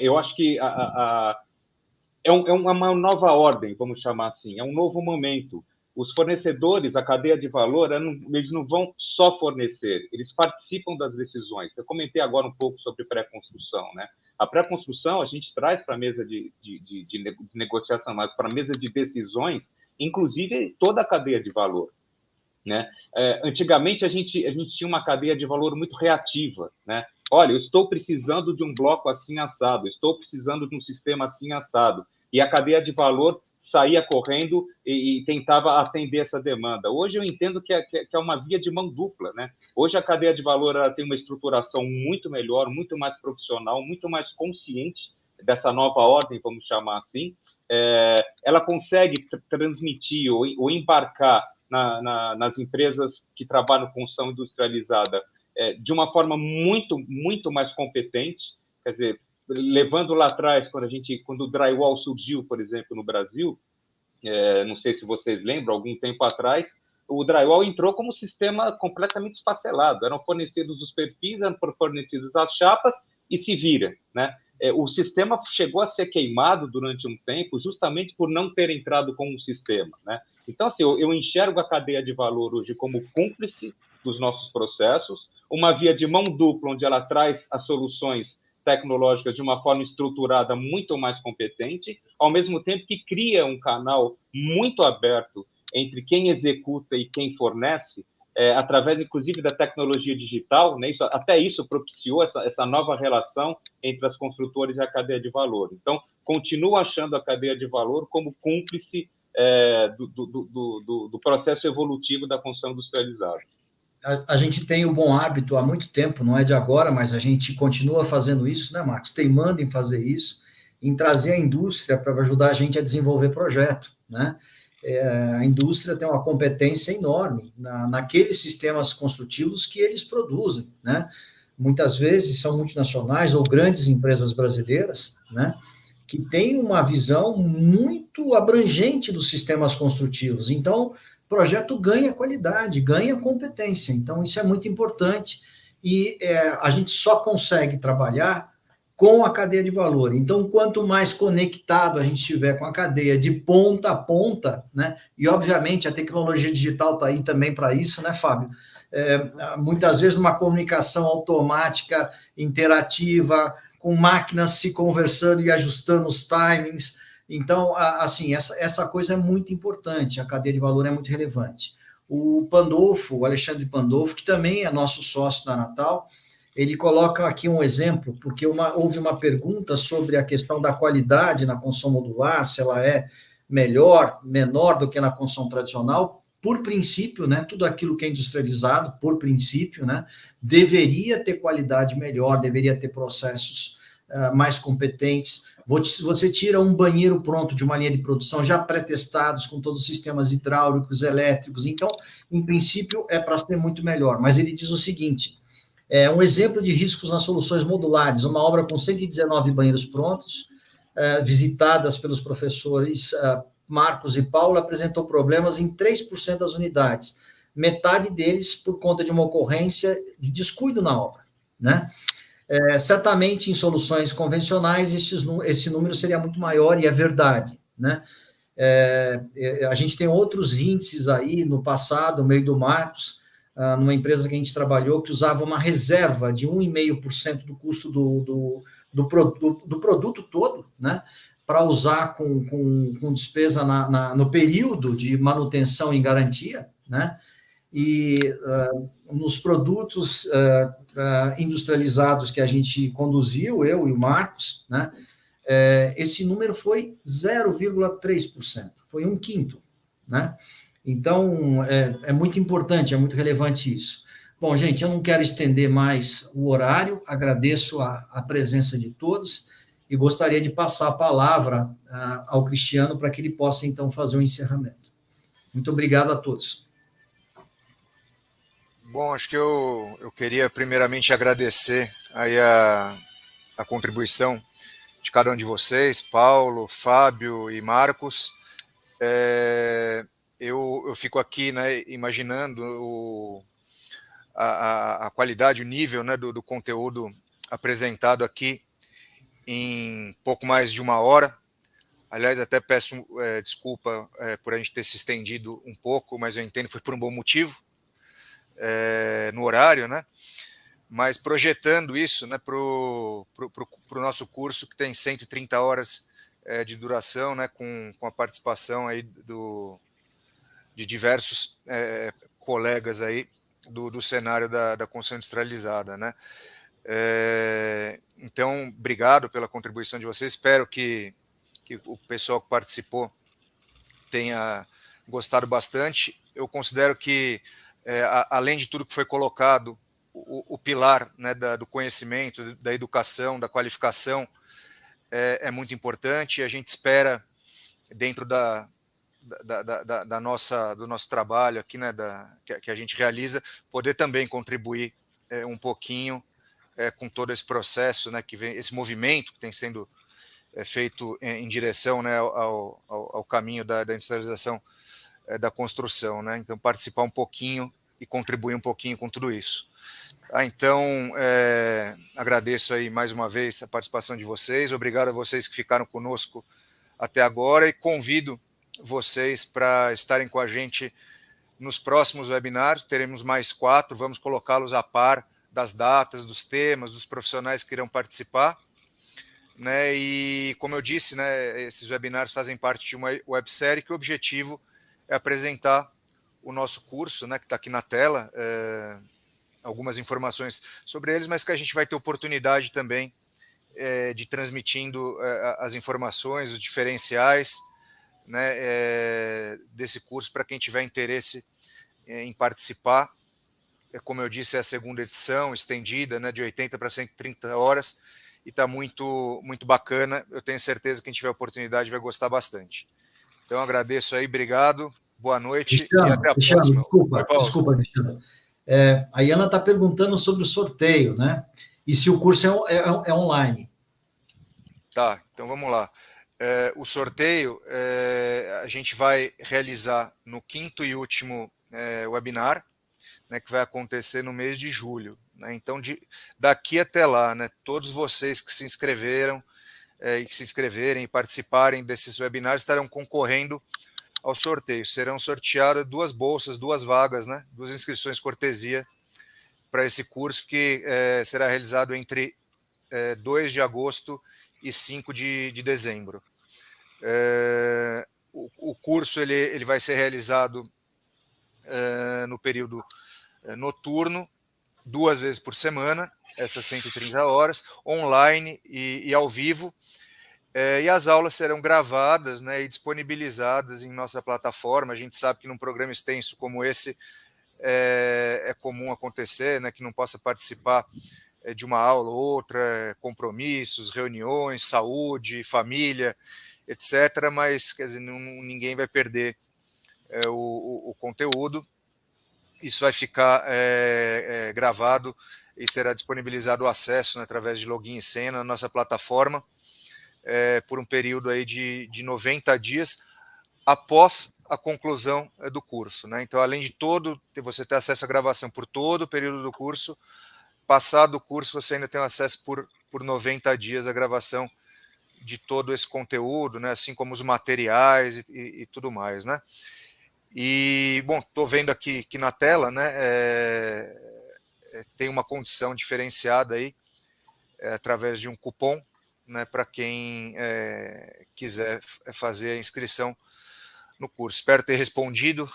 Eu acho que é uma nova ordem, vamos chamar assim, é um novo momento. Os fornecedores, a cadeia de valor, eles não vão só fornecer, eles participam das decisões. Eu comentei agora um pouco sobre pré-construção, né? A pré-construção a gente traz para a mesa de negociação, mas para a mesa de decisões, inclusive toda a cadeia de valor, né? Antigamente a gente tinha uma cadeia de valor muito reativa, né? Olha, eu estou precisando de um bloco assim assado, estou precisando de um sistema assim assado, e a cadeia de valor saía correndo e tentava atender essa demanda. Hoje eu entendo que é uma via de mão dupla, né? Hoje a cadeia de valor ela tem uma estruturação muito melhor, muito mais profissional, muito mais consciente dessa nova ordem, vamos chamar assim. Ela consegue transmitir ou embarcar nas empresas que trabalham com construção industrializada de uma forma muito, muito mais competente. Quer dizer, levando lá atrás, quando o drywall surgiu, por exemplo, no Brasil, não sei se vocês lembram, algum tempo atrás, o drywall entrou como sistema completamente esfacelado. Eram fornecidos os perfis, eram fornecidas as chapas e se vira, né? O sistema chegou a ser queimado durante um tempo justamente por não ter entrado com um sistema, né? Então, assim, eu enxergo a cadeia de valor hoje como cúmplice dos nossos processos, uma via de mão dupla, onde ela traz as soluções tecnológicas de uma forma estruturada muito mais competente, ao mesmo tempo que cria um canal muito aberto entre quem executa e quem fornece, através, inclusive, da tecnologia digital, né? Até isso propiciou essa nova relação entre as construtoras e a cadeia de valor. Então, continuo achando a cadeia de valor como cúmplice do processo evolutivo da construção industrializada. A gente tem o bom hábito há muito tempo, não é de agora, mas a gente continua fazendo isso, né, Marcos? Teimando em fazer isso, em trazer a indústria para ajudar a gente a desenvolver projeto, né? A indústria tem uma competência enorme naqueles sistemas construtivos que eles produzem, né? Muitas vezes são multinacionais ou grandes empresas brasileiras, né, que têm uma visão muito abrangente dos sistemas construtivos. Então, o projeto ganha qualidade, ganha competência. Então, isso é muito importante e a gente só consegue trabalhar com a cadeia de valor. Então, quanto mais conectado a gente estiver com a cadeia de ponta a ponta, né? E, obviamente, a tecnologia digital está aí também para isso, né, Fábio? Muitas vezes uma comunicação automática, interativa, com máquinas se conversando e ajustando os timings. Então, assim, essa coisa é muito importante, a cadeia de valor é muito relevante. O Pandolfo, o Alexandre Pandolfo, que também é nosso sócio da Natal, ele coloca aqui um exemplo, porque houve uma pergunta sobre a questão da qualidade na construção modular, se ela é melhor, menor do que na construção tradicional. Por princípio, né, tudo aquilo que é industrializado, por princípio, né, deveria ter qualidade melhor, deveria ter processos mais competentes. Você tira um banheiro pronto de uma linha de produção, já pré-testados, com todos os sistemas hidráulicos, elétricos, então, em princípio, é para ser muito melhor. Mas ele diz o seguinte: um exemplo de riscos nas soluções modulares, uma obra com 119 banheiros prontos, visitadas pelos professores Marcos e Paulo, apresentou problemas em 3% das unidades, metade deles por conta de uma ocorrência de descuido na obra, né? Certamente, em soluções convencionais, esse número seria muito maior, e é verdade, né? A gente tem outros índices aí no passado, no meio do Marcos, numa empresa que a gente trabalhou, que usava uma reserva de 1,5% do custo do produto todo, né? Para usar com despesa no período de manutenção e garantia, né? E nos produtos industrializados que a gente conduziu, eu e o Marcos, né, esse número foi 0,3%, foi 1/5, né? Então, é muito importante, é muito relevante isso. Bom, gente, eu não quero estender mais o horário, agradeço a presença de todos e gostaria de passar a palavra ao Cristiano para que ele possa, então, fazer o encerramento. Muito obrigado a todos. Bom, acho que eu queria primeiramente agradecer aí a contribuição de cada um de vocês, Paulo, Fábio e Marcos. Eu fico aqui, né, imaginando a qualidade, o nível, né, do conteúdo apresentado aqui em pouco mais de 1 hora. Aliás, até peço desculpa por a gente ter se estendido um pouco, mas eu entendo que foi por um bom motivo. No horário, né? Mas projetando isso, né, para o nosso curso, que tem 130 horas de duração, né, com a participação aí de diversos colegas aí do cenário da construção industrializada, né? Então, obrigado pela contribuição de vocês, espero que o pessoal que participou tenha gostado bastante. Eu considero que além de tudo que foi colocado, o pilar, né, do conhecimento, da educação, da qualificação é muito importante. A gente espera, dentro do nosso trabalho aqui, né, que a gente realiza, poder também contribuir um pouquinho com todo esse processo, né, que vem, esse movimento que tem sendo feito em direção, né, ao caminho da industrialização da construção, né? Então, participar um pouquinho e contribuir um pouquinho com tudo isso. Então, agradeço aí mais uma vez a participação de vocês, obrigado a vocês que ficaram conosco até agora e convido vocês para estarem com a gente nos próximos webinars. Teremos mais 4, vamos colocá-los a par das datas, dos temas, dos profissionais que irão participar, né? E, como eu disse, né, esses webinars fazem parte de uma websérie que o objetivo é apresentar o nosso curso, né, que está aqui na tela, algumas informações sobre eles, mas que a gente vai ter oportunidade também de transmitindo as informações, os diferenciais, né, desse curso para quem tiver interesse em participar. Como eu disse, é a segunda edição, estendida, né, de 80 para 130 horas, e está muito, muito bacana. Eu tenho certeza que quem tiver oportunidade vai gostar bastante. Então, agradeço aí, obrigado. Boa noite Cristiano, e até a próxima. Desculpa, Cristiano. A Iana está perguntando sobre o sorteio, né? E se o curso é online. Tá, então vamos lá. O sorteio a gente vai realizar no 5º e último webinar, né, que vai acontecer no mês de julho. né? Então, daqui até lá, né, todos vocês que se inscreveram e que se inscreverem e participarem desses webinários estarão concorrendo ao sorteio. Serão sorteadas 2 bolsas, 2 vagas, né, 2 inscrições cortesia para esse curso que será realizado entre 2 de agosto e 5 de dezembro. O curso ele vai ser realizado no período noturno, 2 vezes por semana, essas 130 horas, online e ao vivo, e as aulas serão gravadas, né, e disponibilizadas em nossa plataforma. A gente sabe que num programa extenso como esse é comum acontecer, né, que não possa participar de uma aula ou outra, compromissos, reuniões, saúde, família, etc., mas quer dizer, ninguém vai perder o conteúdo. Isso vai ficar gravado e será disponibilizado o acesso, né, através de login e senha na nossa plataforma por um período aí de 90 dias após a conclusão do curso, né? Então, além de você ter acesso à gravação por todo o período do curso, passado o curso você ainda tem acesso por 90 dias à gravação de todo esse conteúdo, né? Assim como os materiais e tudo mais, né? E, bom, estou vendo aqui que na tela, né, tem uma condição diferenciada aí, através de um cupom, né, para quem quiser fazer a inscrição no curso. Espero ter respondido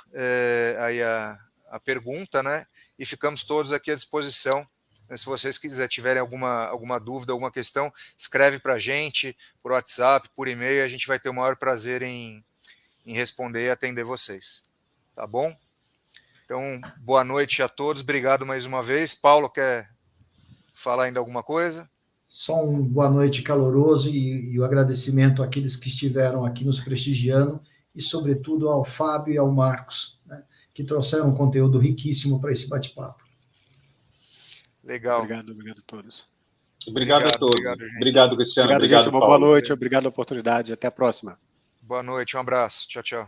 aí a pergunta, né, e ficamos todos aqui à disposição. Se vocês tiverem alguma dúvida, alguma questão, escreve para a gente, por WhatsApp, por e-mail, a gente vai ter o maior prazer em responder e atender vocês. Tá bom? Então, boa noite a todos, obrigado mais uma vez. Paulo, quer falar ainda alguma coisa? Só um boa noite caloroso e o agradecimento àqueles que estiveram aqui nos prestigiando e, sobretudo, ao Fábio e ao Marcos, né, que trouxeram um conteúdo riquíssimo para esse bate-papo. Legal. Obrigado a todos. Obrigado a todos. Obrigado, Cristiano. Obrigado, gente. Boa noite, obrigado pela oportunidade. Até a próxima. Boa noite, um abraço. Tchau, tchau.